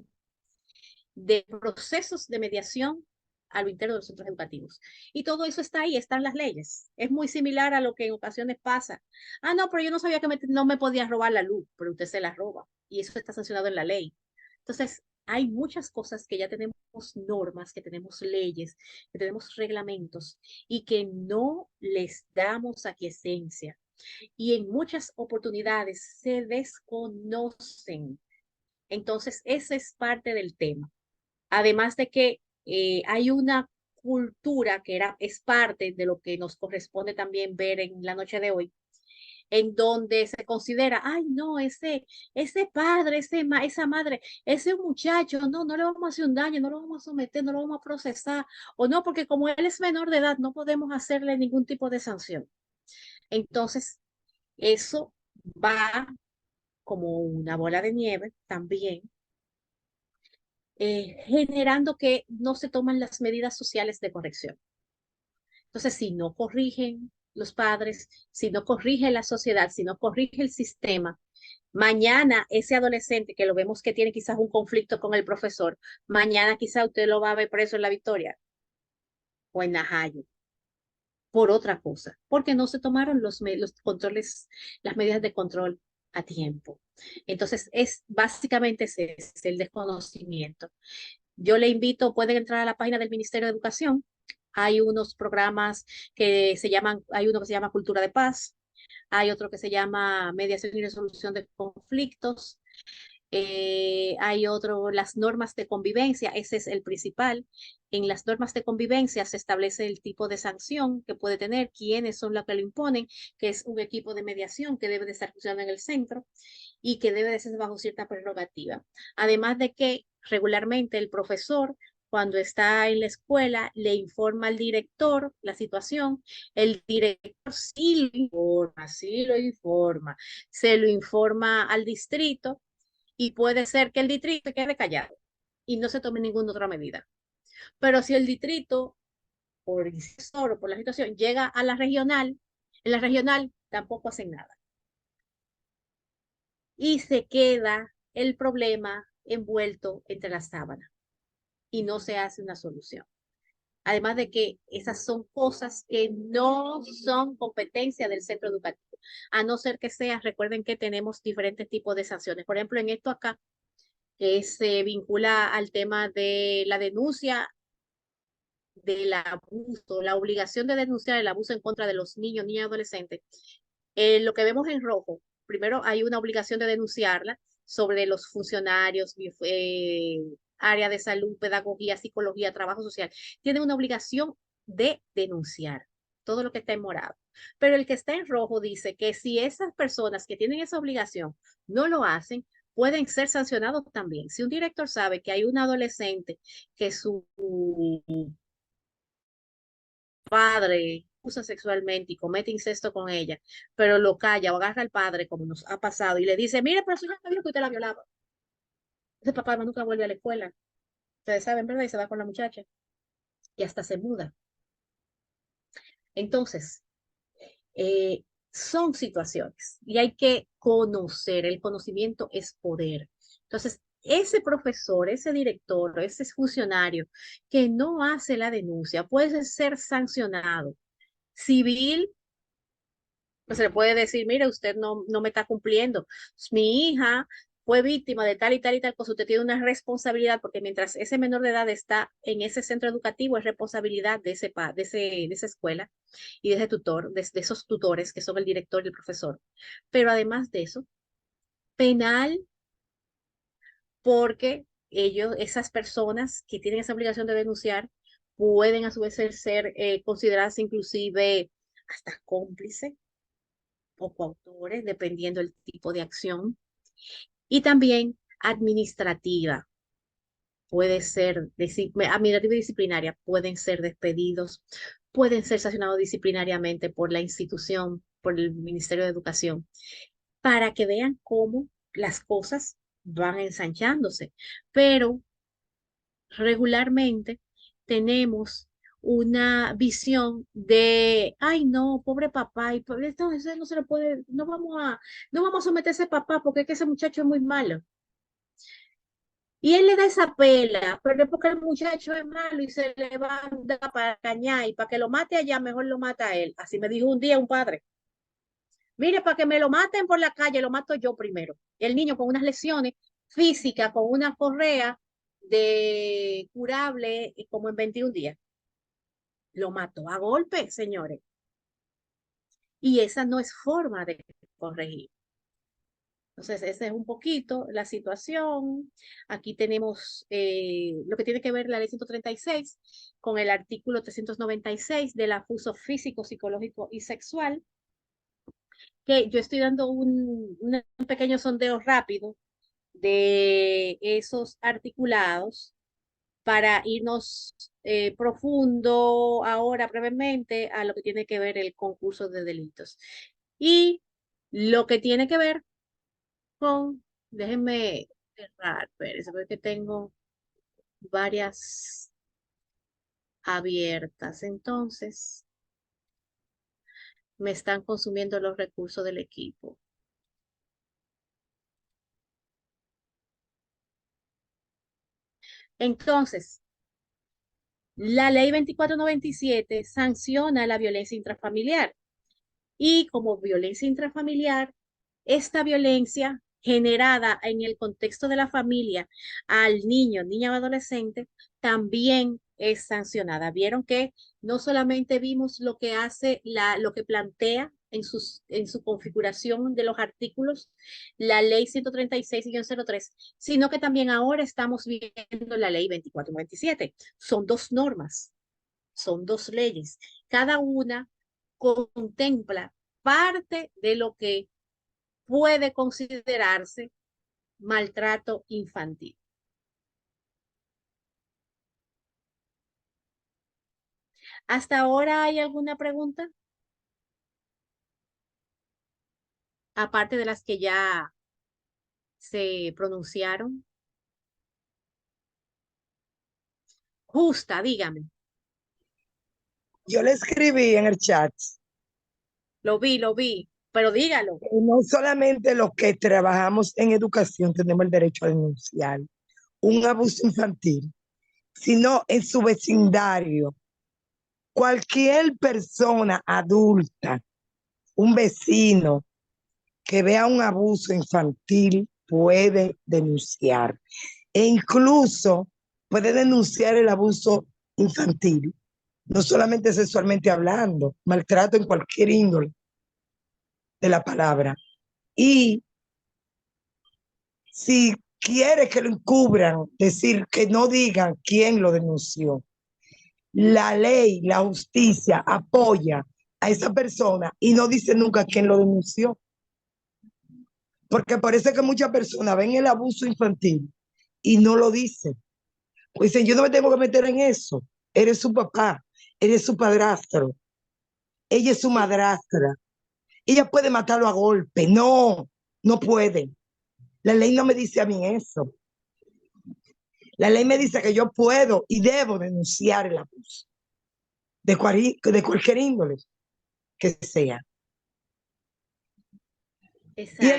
de procesos de mediación a lo interno de los centros educativos. Y todo eso está ahí, están las leyes. Es muy similar a lo que en ocasiones pasa. Ah, no, pero yo no sabía que no me podía robar la luz, pero usted se la roba. Y eso está sancionado en la ley. Entonces, hay muchas cosas que ya tenemos normas, que tenemos leyes, que tenemos reglamentos y que no les damos aquiescencia. Y en muchas oportunidades se desconocen. Entonces, ese es parte del tema. Además de que hay una cultura que es parte de lo que nos corresponde también ver en la noche de hoy, en donde se considera, ay, no, ese padre, esa madre, ese muchacho, no, no le vamos a hacer un daño, no lo vamos a someter, no lo vamos a procesar, o no, porque como él es menor de edad, no podemos hacerle ningún tipo de sanción. Entonces, eso va como una bola de nieve también generando que no se toman las medidas sociales de corrección. Entonces, si no corrigen los padres, si no corrige la sociedad, si no corrige el sistema, mañana ese adolescente que lo vemos que tiene quizás un conflicto con el profesor, mañana quizás usted lo va a ver preso en La Victoria o en Najayo por otra cosa, porque no se tomaron los controles, las medidas de control a tiempo. Entonces, básicamente ese es el desconocimiento. Yo le invito, pueden entrar a la página del Ministerio de Educación. Hay unos programas que se llaman, hay uno que se llama Cultura de Paz, hay otro que se llama Mediación y Resolución de Conflictos, hay otro, las normas de convivencia, ese es el principal. En las normas de convivencia se establece el tipo de sanción que puede tener, quiénes son los que lo imponen, que es un equipo de mediación que debe de estar funcionando en el centro y que debe de ser bajo cierta prerrogativa. Además de que regularmente el profesor cuando está en la escuela, le informa al director la situación, el director sí lo informa, se lo informa al distrito y puede ser que el distrito quede callado y no se tome ninguna otra medida. Pero si el distrito, por el insisor o por la situación, llega a la regional, en la regional tampoco hacen nada. Y se queda el problema envuelto entre las sábanas y no se hace una solución. Además de que esas son cosas que no son competencia del centro educativo, a no ser que sea, recuerden que tenemos diferentes tipos de sanciones. Por ejemplo, en esto acá, que se vincula al tema de la denuncia del abuso, la obligación de denunciar el abuso en contra de los niños, niñas y adolescentes. Lo que vemos en rojo, primero hay una obligación de denunciarla sobre los funcionarios, área de salud, pedagogía, psicología, trabajo social. Tienen una obligación de denunciar todo lo que está en morado. Pero el que está en rojo dice que si esas personas que tienen esa obligación no lo hacen, pueden ser sancionados también. Si un director sabe que hay un adolescente que su padre usa sexualmente y comete incesto con ella, pero lo calla o agarra al padre, como nos ha pasado, y le dice, mire, pero su hija sabía que usted la violaba. Ese papá nunca vuelve a la escuela. Ustedes saben, ¿verdad? Y se va con la muchacha. Y hasta se muda. Entonces, son situaciones y hay que conocer. El conocimiento es poder. Entonces, ese profesor, ese director, ese funcionario que no hace la denuncia puede ser sancionado civil. Pues se le puede decir, mire, usted no me está cumpliendo. Mi hija fue víctima de tal y tal y tal cosa. Usted tiene una responsabilidad porque mientras ese menor de edad está en ese centro educativo, es responsabilidad de esa escuela y de ese tutor, de esos tutores que son el director y el profesor. Pero además de eso, penal porque esas personas que tienen esa obligación de denunciar, pueden a su vez ser consideradas inclusive hasta cómplices o coautores, dependiendo del tipo de acción. Y también administrativa, puede ser administrativa y disciplinaria, pueden ser despedidos, pueden ser sancionados disciplinariamente por la institución, por el Ministerio de Educación, para que vean cómo las cosas van ensanchándose. Pero regularmente tenemos una visión de, ay no, pobre papá, y esto no se le puede, no vamos a someter a ese papá porque es que ese muchacho es muy malo. Y él le da esa pela, pero es porque el muchacho es malo y se le va a dar para cañar y para que lo mate allá, mejor lo mata a él. Así me dijo un día un padre. Mire, para que me lo maten por la calle, lo mato yo primero. El niño con unas lesiones físicas, con una correa de curable como en 21 días. Lo mató a golpe, señores. Y esa no es forma de corregir. Entonces, esa es un poquito la situación. Aquí tenemos lo que tiene que ver la ley 136 con el artículo 396 del abuso físico, psicológico y sexual, que yo estoy dando un pequeño sondeo rápido de esos articulados para irnos profundo ahora brevemente a lo que tiene que ver el concurso de delitos. Y lo que tiene que ver con, déjenme cerrar, espérense, porque tengo varias abiertas, entonces me están consumiendo los recursos del equipo. Entonces, la ley 2497 sanciona la violencia intrafamiliar y como violencia intrafamiliar, esta violencia generada en el contexto de la familia al niño, niña o adolescente, también es sancionada. Vieron que no solamente vimos lo que hace, lo que plantea en su configuración de los artículos la ley 136-03, sino que también ahora estamos viendo la ley 2497. Son dos normas, son dos leyes. Cada una contempla parte de lo que puede considerarse maltrato infantil. ¿Hasta ahora hay alguna pregunta? Aparte de las que ya se pronunciaron. Justa, dígame. Yo le escribí en el chat, Lo vi, pero dígalo. no solamente los que trabajamos en educación tenemos el derecho a denunciar un abuso infantil, sino en su vecindario. Cualquier persona adulta, un vecino que vea un abuso infantil puede denunciar e incluso puede denunciar el abuso infantil, no solamente sexualmente hablando, maltrato en cualquier índole de la palabra. Y si quiere que lo encubran, decir que no digan quién lo denunció, la ley, la justicia apoya a esa persona y no dice nunca quién lo denunció. Porque parece que muchas personas ven el abuso infantil y no lo dicen. Pues dicen, yo no me tengo que meter en eso. Eres su papá, eres su padrastro, ella es su madrastra. Ella puede matarlo a golpe. No, no puede. La ley no me dice a mí eso. La ley me dice que yo puedo y debo denunciar el abuso de cualquier índole que sea. Y Exacto, exacto.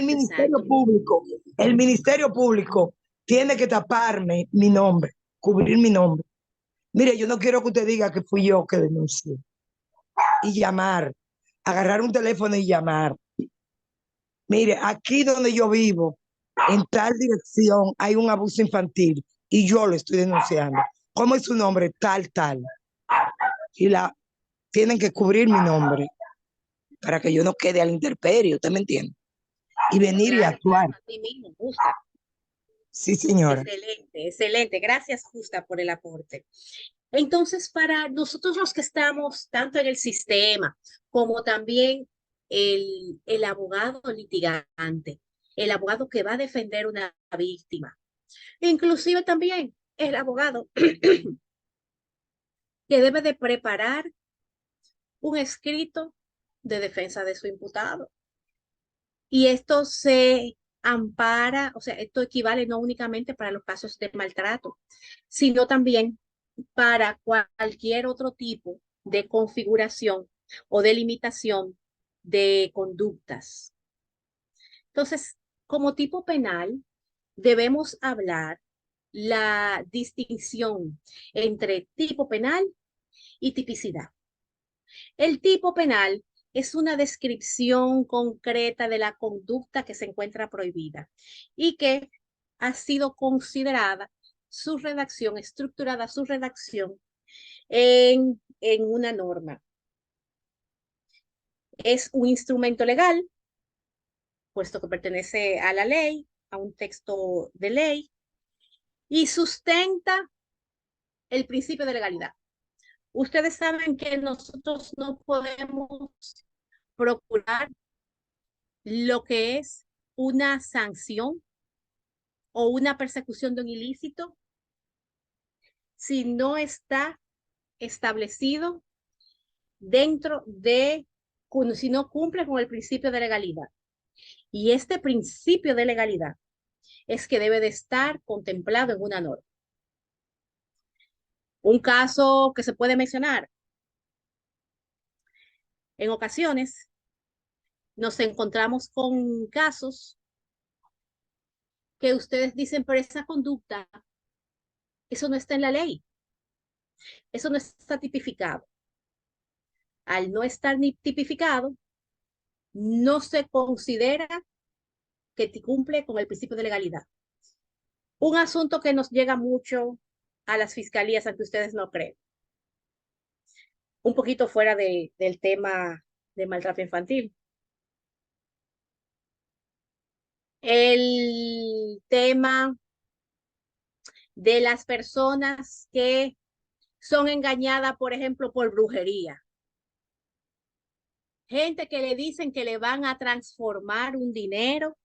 el Ministerio Público tiene que taparme mi nombre, cubrir mi nombre. Mire, yo no quiero que usted diga que fui yo que denuncié. Y llamar, agarrar un teléfono y llamar. Mire, aquí donde yo vivo, en tal dirección hay un abuso infantil y yo lo estoy denunciando. ¿Cómo es su nombre? Tal, tal. Y tienen que cubrir mi nombre para que yo no quede al intemperie, ¿usted me entiende? Y venir y Claro, actuar. claro, así mismo, Justa. Sí, señora. Excelente, excelente. Gracias, Justa, por el aporte. Entonces, para nosotros los que estamos tanto en el sistema como también el abogado litigante, el abogado que va a defender una víctima, inclusive también el abogado que debe de preparar un escrito de defensa de su imputado. Y esto se ampara, o sea, esto equivale no únicamente para los casos de maltrato, sino también para cualquier otro tipo de configuración o de limitación de conductas. Entonces, como tipo penal, debemos hablar la distinción entre tipo penal y tipicidad. El tipo penal es una descripción concreta de la conducta que se encuentra prohibida y que ha sido considerada su redacción, estructurada su redacción en una norma. Es un instrumento legal, puesto que pertenece a la ley, a un texto de ley, y sustenta el principio de legalidad. Ustedes saben que nosotros no podemos procurar lo que es una sanción o una persecución de un ilícito si no está establecido dentro de, si no cumple con el principio de legalidad. Y este principio de legalidad es que debe de estar contemplado en una norma. Un caso que se puede mencionar, en ocasiones nos encontramos con casos que ustedes dicen, pero esa conducta, eso no está en la ley, eso no está tipificado. Al no estar ni tipificado, no se considera que cumple con el principio de legalidad. Un asunto que nos llega mucho a las fiscalías, aunque ustedes no creen. Un poquito fuera del tema de maltrato infantil. El tema de las personas que son engañadas, por ejemplo, por brujería. Gente que le dicen que le van a transformar un dinero,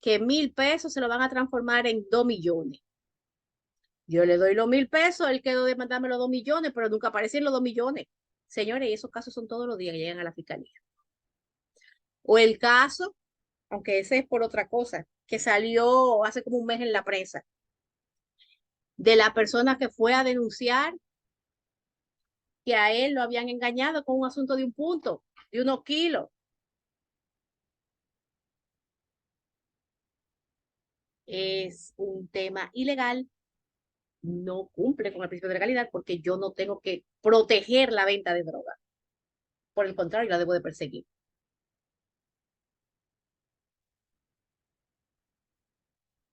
que 1,000 pesos se lo van a transformar en 2 millones. Yo le doy los 1.000 pesos, él quedó de mandarme los 2 millones, pero nunca aparecen los 2 millones. Señores, y esos casos son todos los días que llegan a la fiscalía. O el caso, aunque ese es por otra cosa, que salió hace como un mes en la prensa, de la persona que fue a denunciar que a él lo habían engañado con un asunto de un punto, de unos kilos. Es un tema ilegal, no cumple con el principio de legalidad porque yo no tengo que proteger la venta de droga. Por el contrario, la debo de perseguir.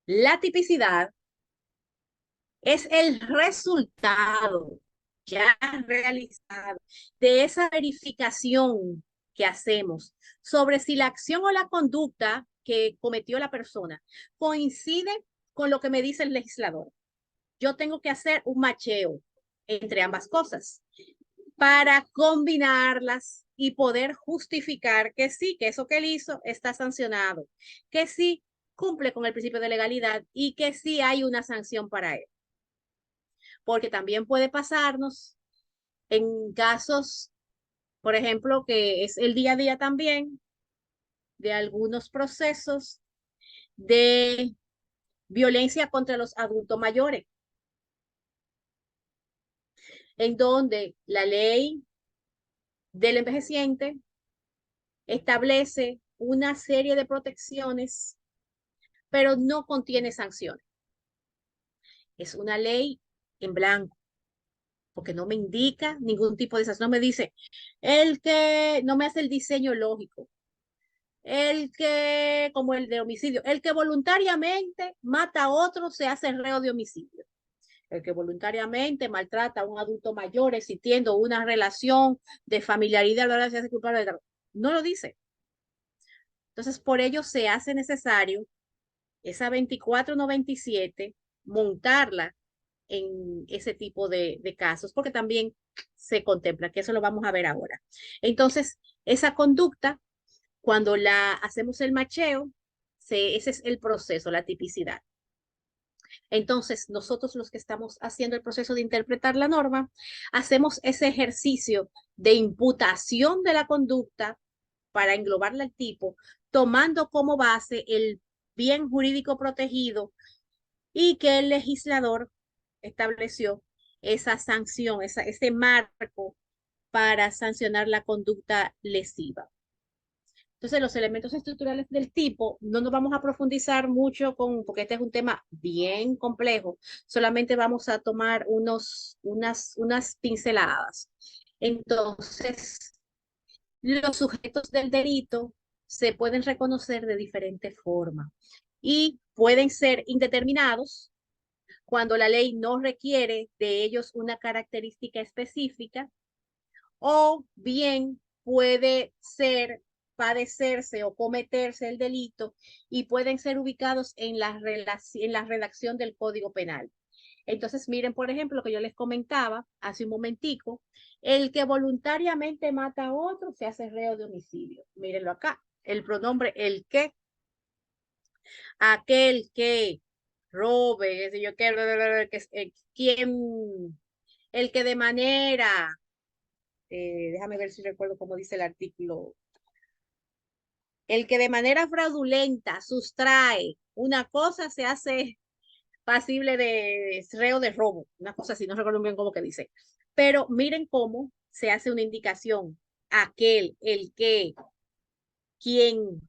La tipicidad es el resultado ya realizado de esa verificación que hacemos sobre si la acción o la conducta que cometió la persona coincide con lo que me dice el legislador. Yo tengo que hacer un macheo entre ambas cosas para combinarlas y poder justificar que sí, que eso que él hizo está sancionado, que sí cumple con el principio de legalidad y que sí hay una sanción para él. Porque también puede pasarnos en casos, por ejemplo, que es el día a día también de algunos procesos de violencia contra los adultos mayores, en donde la ley del envejeciente establece una serie de protecciones, pero no contiene sanciones. Es una ley en blanco, porque no me indica ningún tipo de sanción. No me dice, el que no me hace el diseño lógico, el que, como el de homicidio, el que voluntariamente mata a otro se hace reo de homicidio. El que voluntariamente maltrata a un adulto mayor existiendo una relación de familiaridad, ahora se hace culpable de... No lo dice. Entonces, por ello se hace necesario esa 2497, montarla en ese tipo de casos, porque también se contempla, que eso lo vamos a ver ahora. Entonces, esa conducta, cuando la hacemos el macheo, ese es el proceso, la tipicidad. Entonces, nosotros los que estamos haciendo el proceso de interpretar la norma, hacemos ese ejercicio de imputación de la conducta para englobarla al tipo, tomando como base el bien jurídico protegido y que el legislador estableció esa sanción, ese marco para sancionar la conducta lesiva. Entonces, los elementos estructurales del tipo no nos vamos a profundizar mucho porque este es un tema bien complejo. Solamente vamos a tomar unas pinceladas. Entonces, los sujetos del delito se pueden reconocer de diferentes formas y pueden ser indeterminados cuando la ley no requiere de ellos una característica específica, o bien puede ser padecerse o cometerse el delito y pueden ser ubicados en la redacción del Código Penal. Entonces, miren, por ejemplo, lo que yo les comentaba hace un momentico, el que voluntariamente mata a otro se hace reo de homicidio. Mírenlo acá, el pronombre el que, aquel que robe, yo que quien, el que de manera, déjame ver si recuerdo cómo dice el artículo, el que de manera fraudulenta sustrae una cosa se hace pasible de reo de robo, una cosa así, no recuerdo bien cómo que dice. Pero miren cómo se hace una indicación, aquel, el que, quién,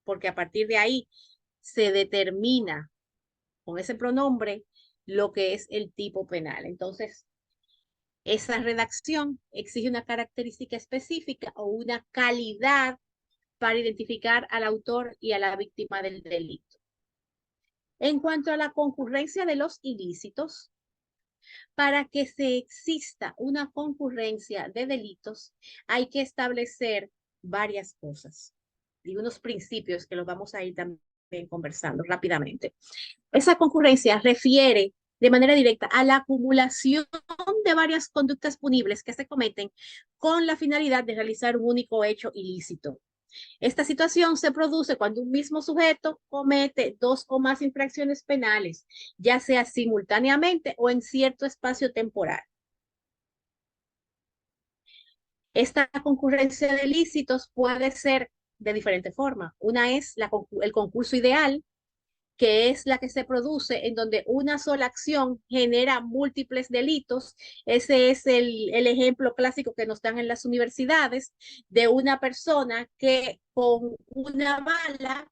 porque a partir de ahí se determina con ese pronombre lo que es el tipo penal. Entonces, esa redacción exige una característica específica o una calidad para identificar al autor y a la víctima del delito. En cuanto a la concurrencia de los ilícitos, para que se exista una concurrencia de delitos, hay que establecer varias cosas y unos principios que los vamos a ir también conversando rápidamente. Esa concurrencia refiere de manera directa a la acumulación de varias conductas punibles que se cometen con la finalidad de realizar un único hecho ilícito. Esta situación se produce cuando un mismo sujeto comete dos o más infracciones penales, ya sea simultáneamente o en cierto espacio temporal. Esta concurrencia de ilícitos puede ser de diferente forma. Una es el concurso ideal, que es la que se produce en donde una sola acción genera múltiples delitos. Ese es el ejemplo clásico que nos dan en las universidades de una persona que con una bala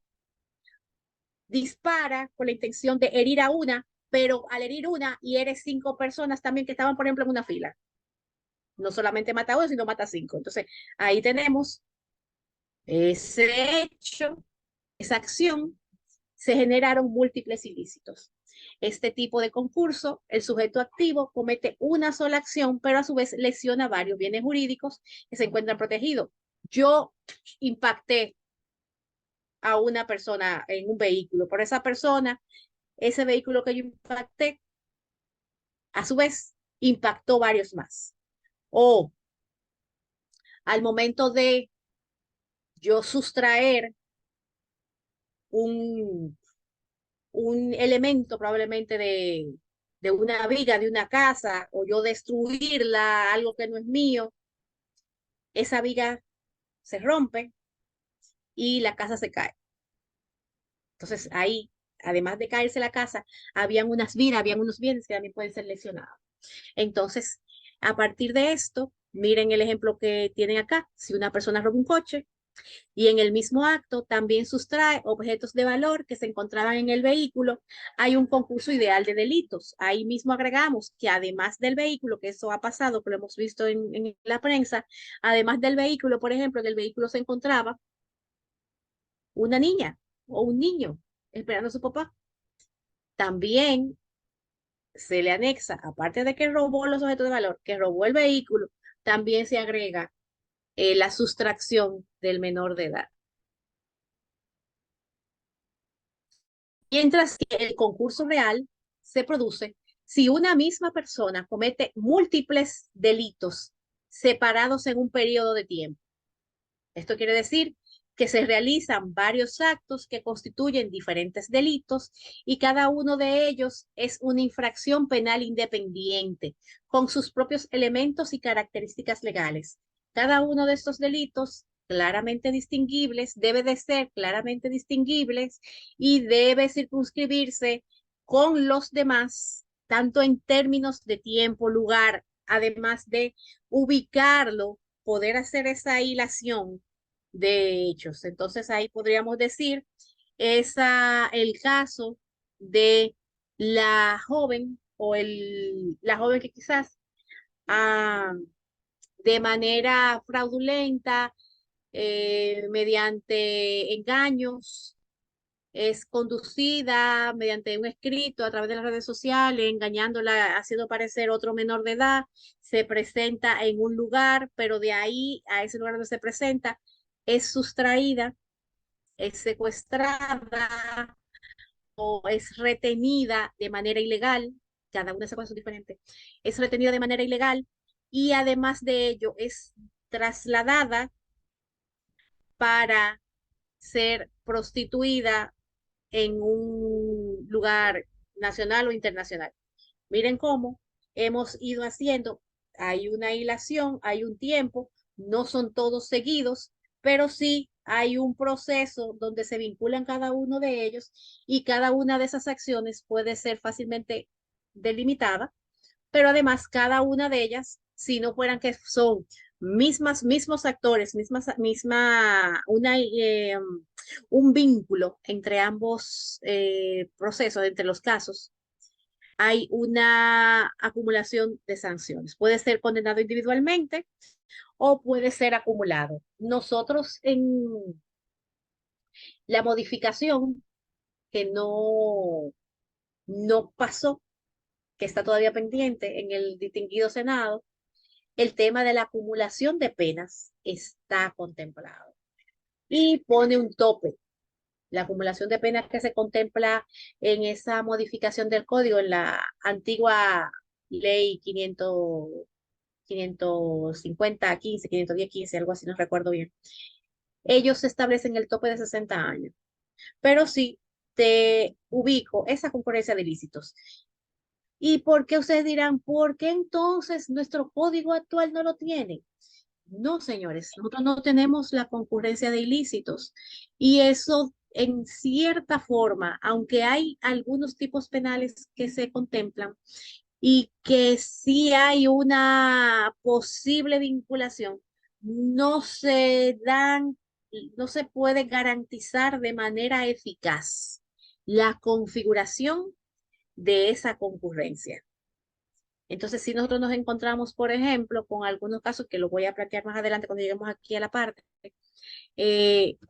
dispara con la intención de herir a una, pero al herir una hiere 5 personas también que estaban, por ejemplo, en una fila. No solamente mata a uno, sino mata a 5. Entonces, ahí tenemos ese hecho, esa acción, se generaron múltiples ilícitos. Este tipo de concurso, el sujeto activo comete una sola acción, pero a su vez lesiona varios bienes jurídicos que se encuentran protegidos. Yo impacté a una persona en un vehículo, por esa persona, ese vehículo que yo impacté, a su vez, impactó varios más. O al momento de yo sustraer un, un elemento probablemente de una viga, de una casa, o yo destruirla, algo que no es mío, esa viga se rompe y la casa se cae. Entonces ahí, además de caerse la casa, habían unas vidas, habían unos bienes que también pueden ser lesionados. Entonces, a partir de esto, miren el ejemplo que tienen acá. Si una persona roba un coche, y en el mismo acto también sustrae objetos de valor que se encontraban en el vehículo, hay un concurso ideal de delitos. Ahí mismo agregamos que además del vehículo, que eso ha pasado, que lo hemos visto en la prensa, además del vehículo, por ejemplo, en el vehículo se encontraba una niña o un niño esperando a su papá. También se le anexa, aparte de que robó los objetos de valor, que robó el vehículo, también se agrega la sustracción del menor de edad. Mientras que el concurso real se produce si una misma persona comete múltiples delitos separados en un periodo de tiempo. Esto quiere decir que se realizan varios actos que constituyen diferentes delitos y cada uno de ellos es una infracción penal independiente, con sus propios elementos y características legales. Cada uno de estos delitos claramente distinguibles, debe de ser claramente distinguibles y debe circunscribirse con los demás, tanto en términos de tiempo, lugar, además de ubicarlo, poder hacer esa hilación de hechos. Entonces ahí podríamos decir el caso de la joven o la joven que quizás ah, de manera fraudulenta, mediante engaños, es conducida mediante un escrito a través de las redes sociales, engañándola, haciendo parecer otro menor de edad, se presenta en un lugar, pero de ahí a ese lugar donde se presenta, es sustraída, es secuestrada o es retenida de manera ilegal, cada una de esas cosas son diferentes, es retenida de manera ilegal y además de ello es trasladada para ser prostituida en un lugar nacional o internacional. Miren cómo hemos ido haciendo, hay una hilación, hay un tiempo, no son todos seguidos, pero sí hay un proceso donde se vinculan cada uno de ellos y cada una de esas acciones puede ser fácilmente delimitada, pero además cada una de ellas, si no fueran que son mismos actores, un vínculo entre ambos procesos, entre los casos, hay una acumulación de sanciones. Puede ser condenado individualmente o puede ser acumulado. Nosotros en la modificación que no pasó, que está todavía pendiente en el distinguido Senado, el tema de la acumulación de penas está contemplado y pone un tope. La acumulación de penas que se contempla en esa modificación del código, en la antigua ley 550, 15, 510, 15, algo así, no recuerdo bien. ellos establecen el tope de 60 años. Pero sí te ubico esa concurrencia de ilícitos. ¿Y por qué ustedes dirán, por qué entonces nuestro código actual no lo tiene? No, señores, nosotros no tenemos la concurrencia de ilícitos y eso en cierta forma, aunque hay algunos tipos penales que se contemplan y que sí hay una posible vinculación, no se dan, no se puede garantizar de manera eficaz la configuración de esa concurrencia. Entonces, si nosotros nos encontramos, por ejemplo, con algunos casos que lo voy a plantear más adelante cuando lleguemos aquí a la parte,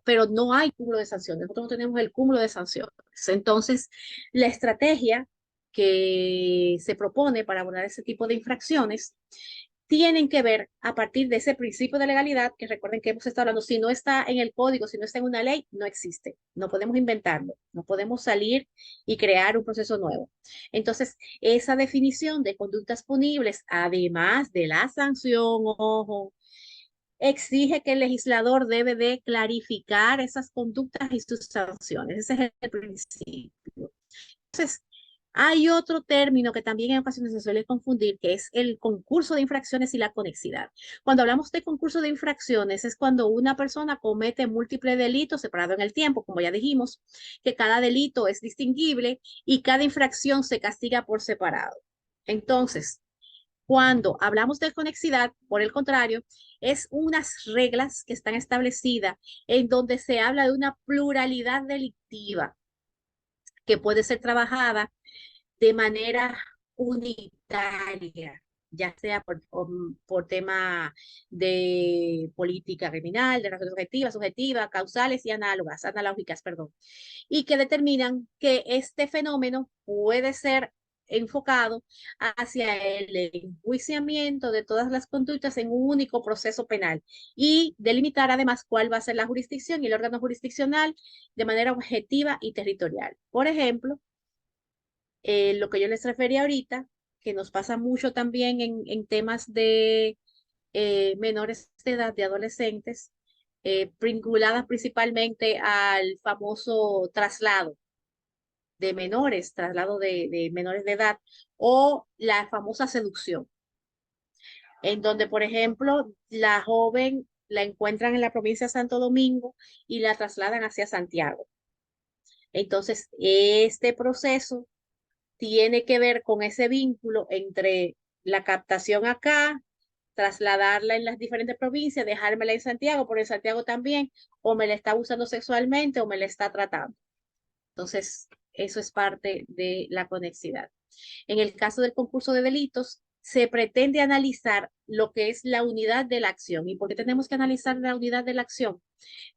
pero no hay cúmulo de sanciones, nosotros no tenemos el cúmulo de sanciones. Entonces, la estrategia que se propone para abordar ese tipo de infracciones tienen que ver a partir de ese principio de legalidad, que recuerden que hemos estado hablando, si no está en el código, si no está en una ley, no existe. No podemos inventarlo, no podemos salir y crear un proceso nuevo. Entonces, esa definición de conductas punibles, además de la sanción, ojo, exige que el legislador debe de clarificar esas conductas y sus sanciones. Ese es el principio. Entonces, hay otro término que también en ocasiones se suele confundir, que es el concurso de infracciones y la conexidad. Cuando hablamos de concurso de infracciones es cuando una persona comete múltiples delitos separados en el tiempo, como ya dijimos, que cada delito es distinguible y cada infracción se castiga por separado. Entonces, cuando hablamos de conexidad, por el contrario, es unas reglas que están establecidas en donde se habla de una pluralidad delictiva que puede ser trabajada de manera unitaria, ya sea por tema de política criminal, de razones objetivas, subjetivas, causales y analógicas, perdón, y que determinan que este fenómeno puede ser enfocado hacia el enjuiciamiento de todas las conductas en un único proceso penal y delimitar además cuál va a ser la jurisdicción y el órgano jurisdiccional de manera objetiva y territorial. Por ejemplo, lo que yo les refería ahorita, que nos pasa mucho también en temas de menores de edad, de adolescentes, vinculadas principalmente al famoso traslado de menores, traslado de menores de edad, o la famosa seducción, en donde, por ejemplo, la joven la encuentran en la provincia de Santo Domingo y la trasladan hacia Santiago. Entonces, este proceso tiene que ver con ese vínculo entre la captación acá, trasladarla en las diferentes provincias, dejármela en Santiago, por en Santiago también, o me la está abusando sexualmente o me la está tratando. Entonces, eso es parte de la conexidad. En el caso del concurso de delitos, se pretende analizar lo que es la unidad de la acción. ¿Y por qué tenemos que analizar la unidad de la acción?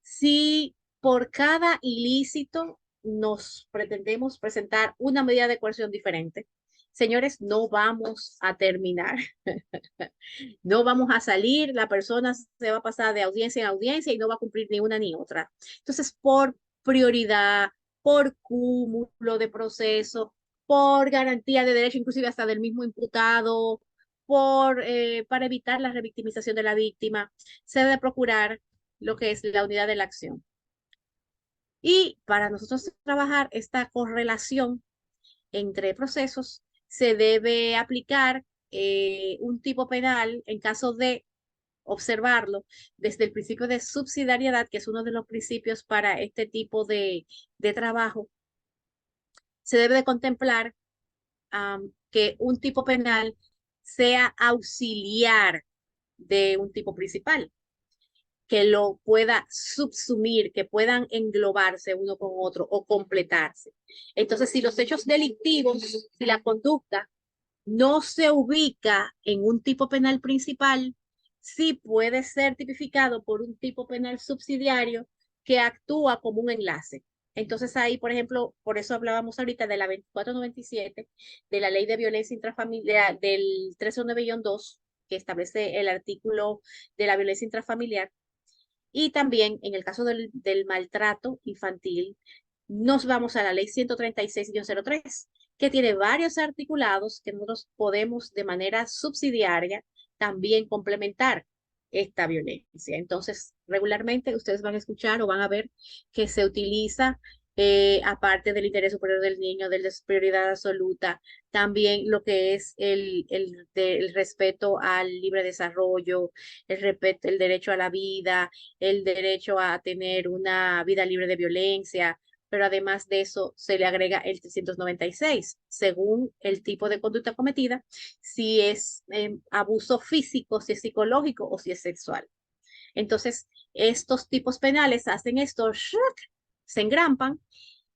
Si por cada ilícito nos pretendemos presentar una medida de coerción diferente, señores, no vamos a terminar. No vamos a salir, la persona se va a pasar de audiencia en audiencia y no va a cumplir ni una ni otra. Entonces, por prioridad, por cúmulo de proceso, por garantía de derecho, inclusive hasta del mismo imputado, para evitar la revictimización de la víctima, se debe procurar lo que es la unidad de la acción. Y para nosotros trabajar esta correlación entre procesos, se debe aplicar un tipo penal en caso de observarlo desde el principio de subsidiariedad, que es uno de los principios para este tipo de trabajo. Se debe de contemplar que un tipo penal sea auxiliar de un tipo principal, que lo pueda subsumir, que puedan englobarse uno con otro o completarse. Entonces, si los hechos delictivos, si la conducta no se ubica en un tipo penal principal, sí puede ser tipificado por un tipo penal subsidiario que actúa como un enlace. Entonces ahí, por ejemplo, por eso hablábamos ahorita de la 2497, de la Ley de Violencia Intrafamiliar, del 319-2, que establece el artículo de la violencia intrafamiliar, y también en el caso del maltrato infantil, nos vamos a la ley 136-03, que tiene varios articulados que nosotros podemos de manera subsidiaria también complementar. esta violencia. Entonces, regularmente ustedes van a escuchar o van a ver que se utiliza, aparte del interés superior del niño, de la prioridad absoluta, también lo que es el respeto al libre desarrollo, el derecho a la vida, el derecho a tener una vida libre de violencia, pero además de eso se le agrega el 396, según el tipo de conducta cometida, si es abuso físico, si es psicológico o si es sexual. Entonces, estos tipos penales hacen esto, se engrampan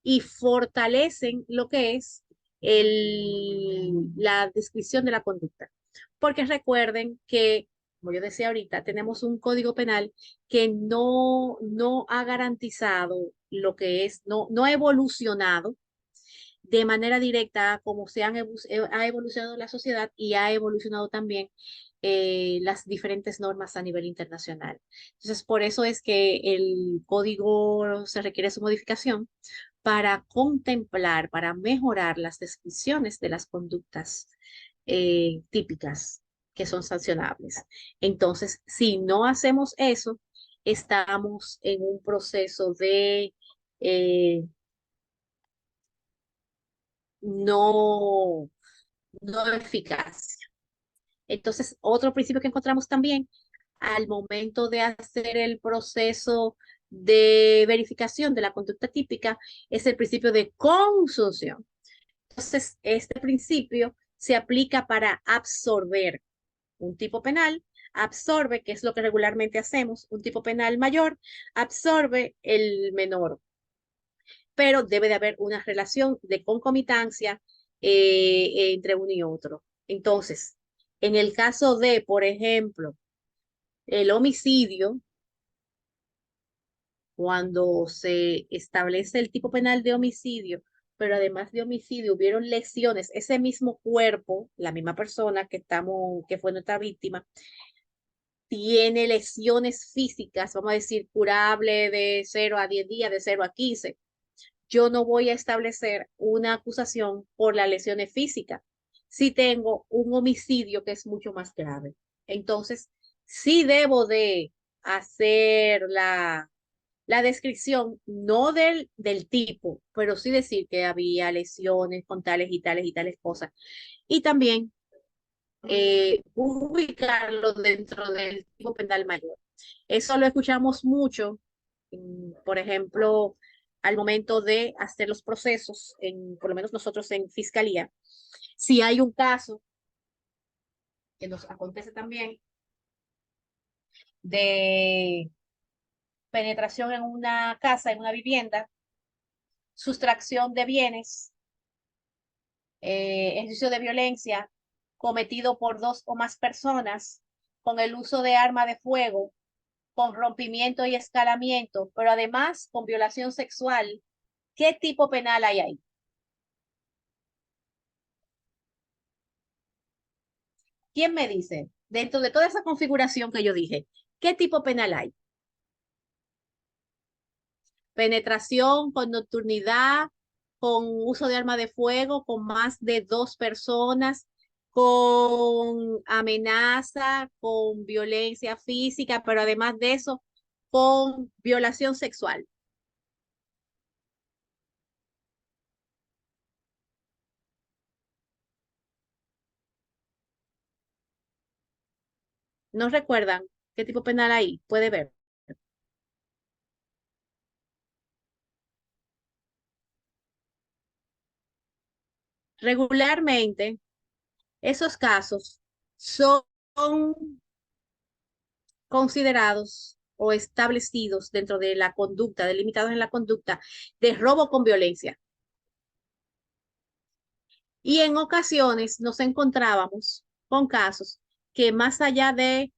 y fortalecen lo que es la descripción de la conducta. Porque recuerden que, como yo decía ahorita, tenemos un código penal que no ha garantizado lo que es, no ha evolucionado de manera directa como ha evolucionado la sociedad y ha evolucionado también las diferentes normas a nivel internacional. Entonces, por eso es que el código se requiere su modificación para contemplar, para mejorar las descripciones de las conductas típicas que son sancionables. Entonces, si no hacemos eso, estamos en un proceso de eh, no, no eficacia. Entonces, otro principio que encontramos también al momento de hacer el proceso de verificación de la conducta típica es el principio de consunción. Entonces, este principio se aplica para absorber un tipo penal, absorbe, que es lo que regularmente hacemos, un tipo penal mayor, absorbe el menor, pero debe de haber una relación de concomitancia entre uno y otro. Entonces, en el caso de, por ejemplo, el homicidio, cuando se establece el tipo penal de homicidio, pero además de homicidio hubieron lesiones, ese mismo cuerpo, la misma persona que fue nuestra víctima, tiene lesiones físicas, vamos a decir, curable de 0 a 10 días, de 0 a 15. Yo no voy a establecer una acusación por las lesiones físicas si tengo un homicidio que es mucho más grave. Entonces, sí debo de hacer la descripción, no del tipo, pero sí decir que había lesiones con tales y tales y tales cosas. Y también ubicarlo dentro del tipo penal mayor. Eso lo escuchamos mucho, por ejemplo, al momento de hacer los procesos, por lo menos nosotros en fiscalía, si hay un caso que nos acontece también de penetración en una casa, en una vivienda, sustracción de bienes, ejercicio de violencia cometido por dos o más personas con el uso de arma de fuego, con rompimiento y escalamiento, pero además con violación sexual, ¿qué tipo penal hay ahí? ¿Quién me dice, dentro de toda esa configuración que yo dije, qué tipo penal hay? Penetración con nocturnidad, con uso de arma de fuego, con más de dos personas, con amenaza, con violencia física, pero además de eso, con violación sexual. ¿No recuerdan qué tipo penal hay? Puede ver. Regularmente, esos casos son considerados o establecidos dentro de la conducta, delimitados en la conducta de robo con violencia. Y en ocasiones nos encontrábamos con casos que más allá de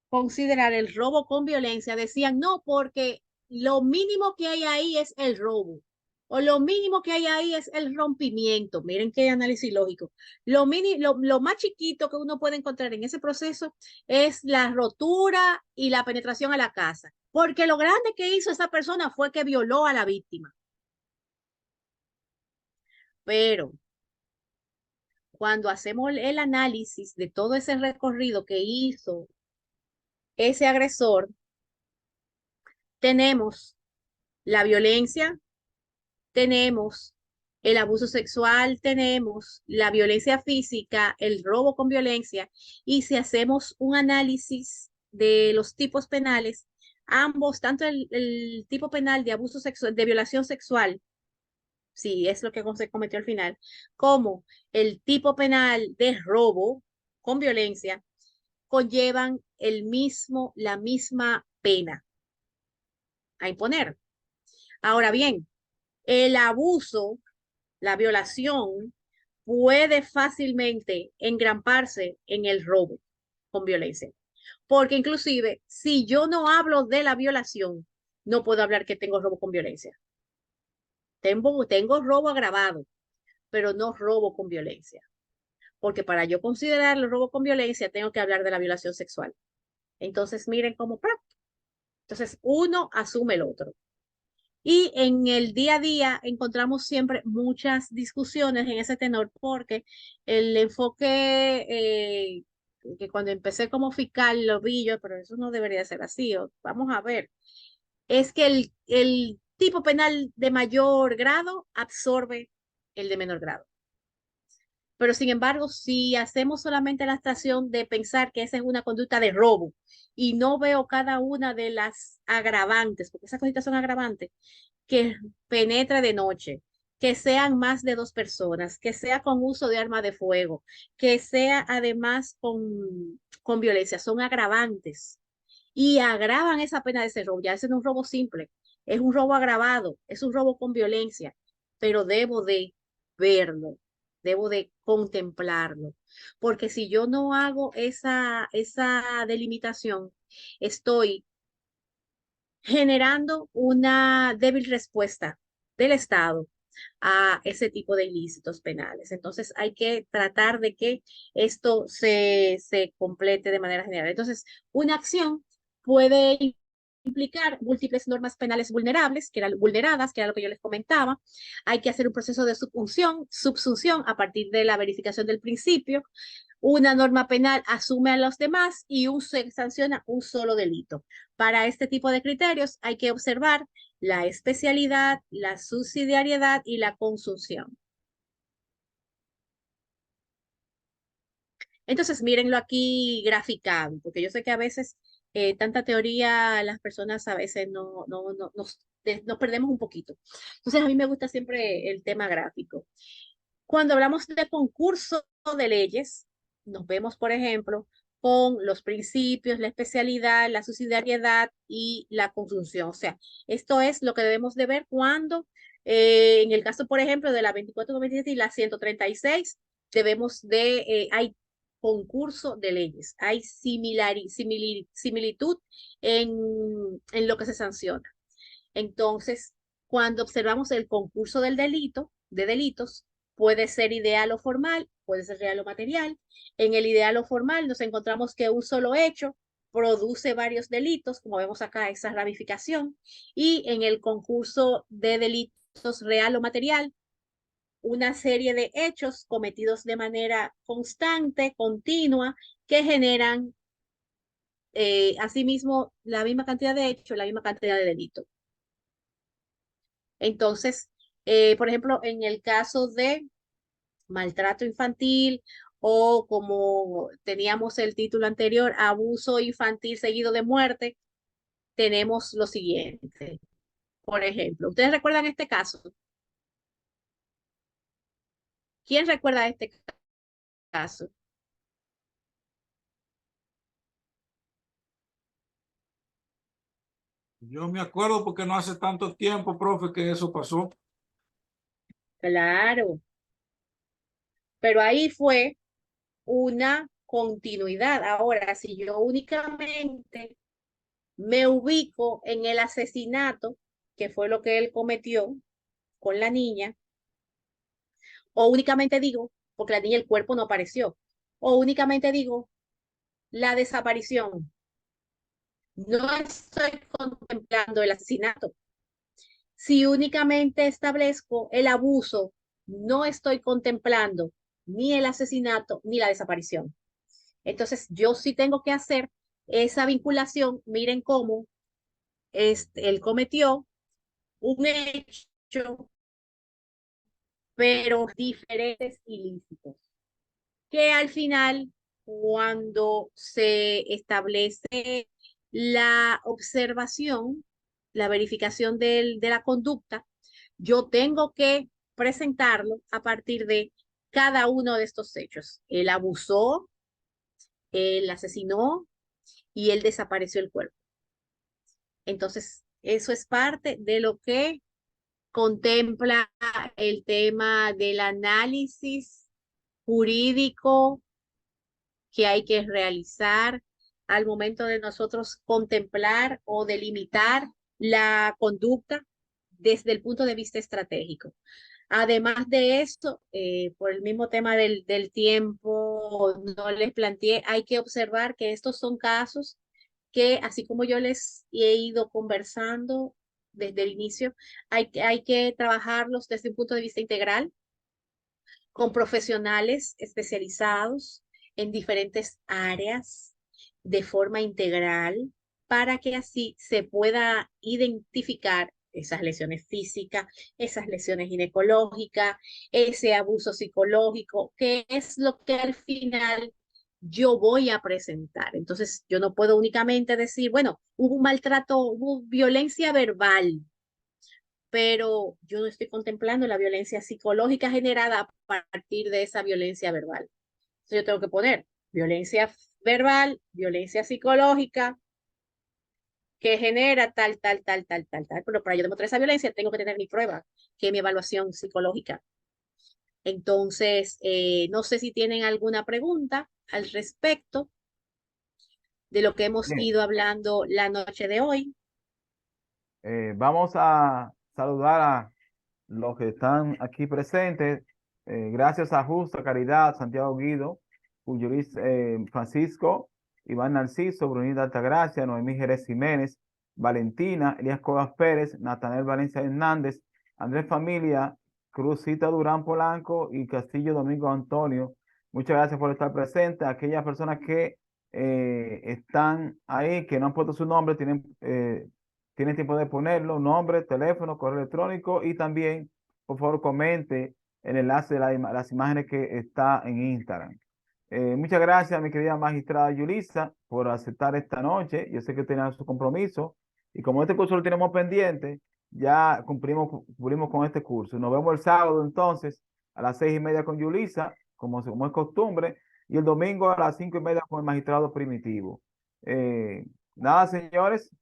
considerar el robo con violencia, decían no, porque lo mínimo que hay ahí es el robo. O lo mínimo que hay ahí es el rompimiento. Miren qué análisis lógico. Lo más chiquito que uno puede encontrar en ese proceso es la rotura y la penetración a la casa. Porque lo grande que hizo esa persona fue que violó a la víctima. Pero cuando hacemos el análisis de todo ese recorrido que hizo ese agresor, tenemos la violencia, tenemos el abuso sexual, tenemos la violencia física, el robo con violencia, y si hacemos un análisis de los tipos penales, ambos, tanto el tipo penal de abuso sexual, de violación sexual, si es lo que se cometió al final, como el tipo penal de robo con violencia, conllevan la misma pena a imponer. Ahora bien, el abuso, la violación, puede fácilmente engramparse en el robo con violencia. Porque inclusive, si yo no hablo de la violación, no puedo hablar que tengo robo con violencia. Tengo robo agravado, pero no robo con violencia. Porque para yo considerar el robo con violencia, tengo que hablar de la violación sexual. Entonces, miren cómo. Entonces, uno asume el otro. Y en el día a día encontramos siempre muchas discusiones en ese tenor porque el enfoque que cuando empecé como fiscal lo vi yo, pero eso no debería ser así. Vamos a ver, es que el tipo penal de mayor grado absorbe el de menor grado. Pero sin embargo, si hacemos solamente la abstracción de pensar que esa es una conducta de robo y no veo cada una de las agravantes, porque esas cositas son agravantes, que penetre de noche, que sean más de 2 personas, que sea con uso de arma de fuego, que sea además con violencia, son agravantes y agravan esa pena de ese robo. Ya ese no es un robo simple, es un robo agravado, es un robo con violencia, pero debo de verlo, debo de contemplarlo, porque si yo no hago esa delimitación, estoy generando una débil respuesta del Estado a ese tipo de ilícitos penales. Entonces hay que tratar de que esto se complete de manera general. Entonces, una acción puede implicar múltiples normas penales vulneradas, que era lo que yo les comentaba. Hay que hacer un proceso de subsunción a partir de la verificación del principio. Una norma penal asume a los demás y se sanciona un solo delito. Para este tipo de criterios hay que observar la especialidad, la subsidiariedad y la consunción. Entonces, mírenlo aquí graficado, porque yo sé que a veces tanta teoría, las personas a veces nos perdemos un poquito. Entonces, a mí me gusta siempre el tema gráfico. Cuando hablamos de concurso de leyes, nos vemos, por ejemplo, con los principios, la especialidad, la subsidiariedad y la consunción. O sea, esto es lo que debemos de ver cuando, en el caso, por ejemplo, de la 2497 y la 136, hay concurso de leyes, hay similitud en lo que se sanciona. Entonces, cuando observamos el concurso de delitos, puede ser ideal o formal, puede ser real o material. En el ideal o formal nos encontramos que un solo hecho produce varios delitos, como vemos acá, esa ramificación. Y en el concurso de delitos real o material, una serie de hechos cometidos de manera constante, continua, que generan asimismo la misma cantidad de hechos, la misma cantidad de delitos. Entonces, por ejemplo, en el caso de maltrato infantil o como teníamos el título anterior, abuso infantil seguido de muerte, tenemos lo siguiente. Por ejemplo, ¿ustedes recuerdan este caso? ¿Quién recuerda este caso? Yo me acuerdo porque no hace tanto tiempo, profe, que eso pasó. Claro, pero ahí fue una continuidad. Ahora, si yo únicamente me ubico en el asesinato, que fue lo que él cometió con la niña, o únicamente digo, porque la niña el cuerpo no apareció, o únicamente digo la desaparición. No estoy contemplando el asesinato. Si únicamente establezco el abuso, no estoy contemplando ni el asesinato ni la desaparición. Entonces, yo sí tengo que hacer esa vinculación, miren cómo él cometió un hecho, pero diferentes ilícitos, que al final, cuando se establece la observación, la verificación de la conducta, yo tengo que presentarlo a partir de cada uno de estos hechos. Él abusó, él asesinó y él desapareció el cuerpo. Entonces, eso es parte de lo que contempla el tema del análisis jurídico que hay que realizar al momento de nosotros contemplar o delimitar la conducta desde el punto de vista estratégico. Además de esto, por el mismo tema del tiempo, no les planteé, hay que observar que estos son casos que, así como yo les he ido conversando desde el inicio, hay que trabajarlos desde un punto de vista integral, con profesionales especializados en diferentes áreas de forma integral para que así se pueda identificar esas lesiones físicas, esas lesiones ginecológicas, ese abuso psicológico, que es lo que al final yo voy a presentar. Entonces, yo no puedo únicamente decir, bueno, hubo un maltrato, hubo violencia verbal, pero yo no estoy contemplando la violencia psicológica generada a partir de esa violencia verbal. Entonces yo tengo que poner violencia verbal, violencia psicológica, que genera tal. Pero para yo demostrar esa violencia tengo que tener mi prueba, que es mi evaluación psicológica. Entonces, no sé si tienen alguna pregunta al respecto de lo que hemos Bien, ido hablando la noche de hoy. vamos a saludar a los que están aquí presentes. Gracias a Justa Caridad, Santiago Guido, Luis Francisco, Iván Narciso, Brunita Altagracia, Noemí Jerez Jiménez, Valentina, Elías Cobas Pérez, Natanel Valencia Hernández, Andrés Familia, Cruzita Durán Polanco y Castillo Domingo Antonio. Muchas gracias por estar presentes. Aquellas personas que están ahí, que no han puesto su nombre, tienen tiempo de ponerlo, nombre, teléfono, correo electrónico y también, por favor, comente el enlace de las imágenes que está en Instagram. Muchas gracias, mi querida magistrada Yulisa, por aceptar esta noche. Yo sé que tenía su compromiso y como este curso lo tenemos pendiente, ya cumplimos con este curso. Nos vemos el sábado entonces a las 6:30 con Yulisa, como es costumbre, y el domingo a las 5:30 con el magistrado Primitivo. Nada, señores.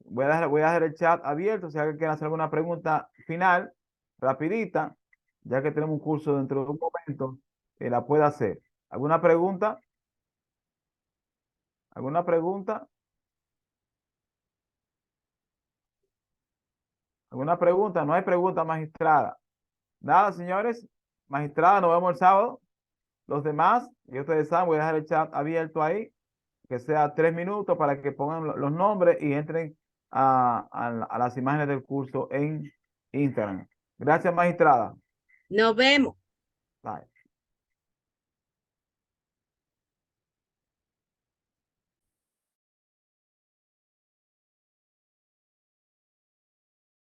Voy a dejar el chat abierto. Si alguien quiere hacer alguna pregunta final, rapidita, ya que tenemos un curso dentro de un momento, la puede hacer. ¿Alguna pregunta? ¿Alguna pregunta? ¿Alguna pregunta? No hay pregunta, magistrada. Nada, señores. Magistrada, nos vemos el sábado. Los demás, y ustedes saben, voy a dejar el chat abierto ahí, que sea 3 minutos para que pongan los nombres y entren a las imágenes del curso en Instagram. Gracias, magistrada. Nos vemos. Bye.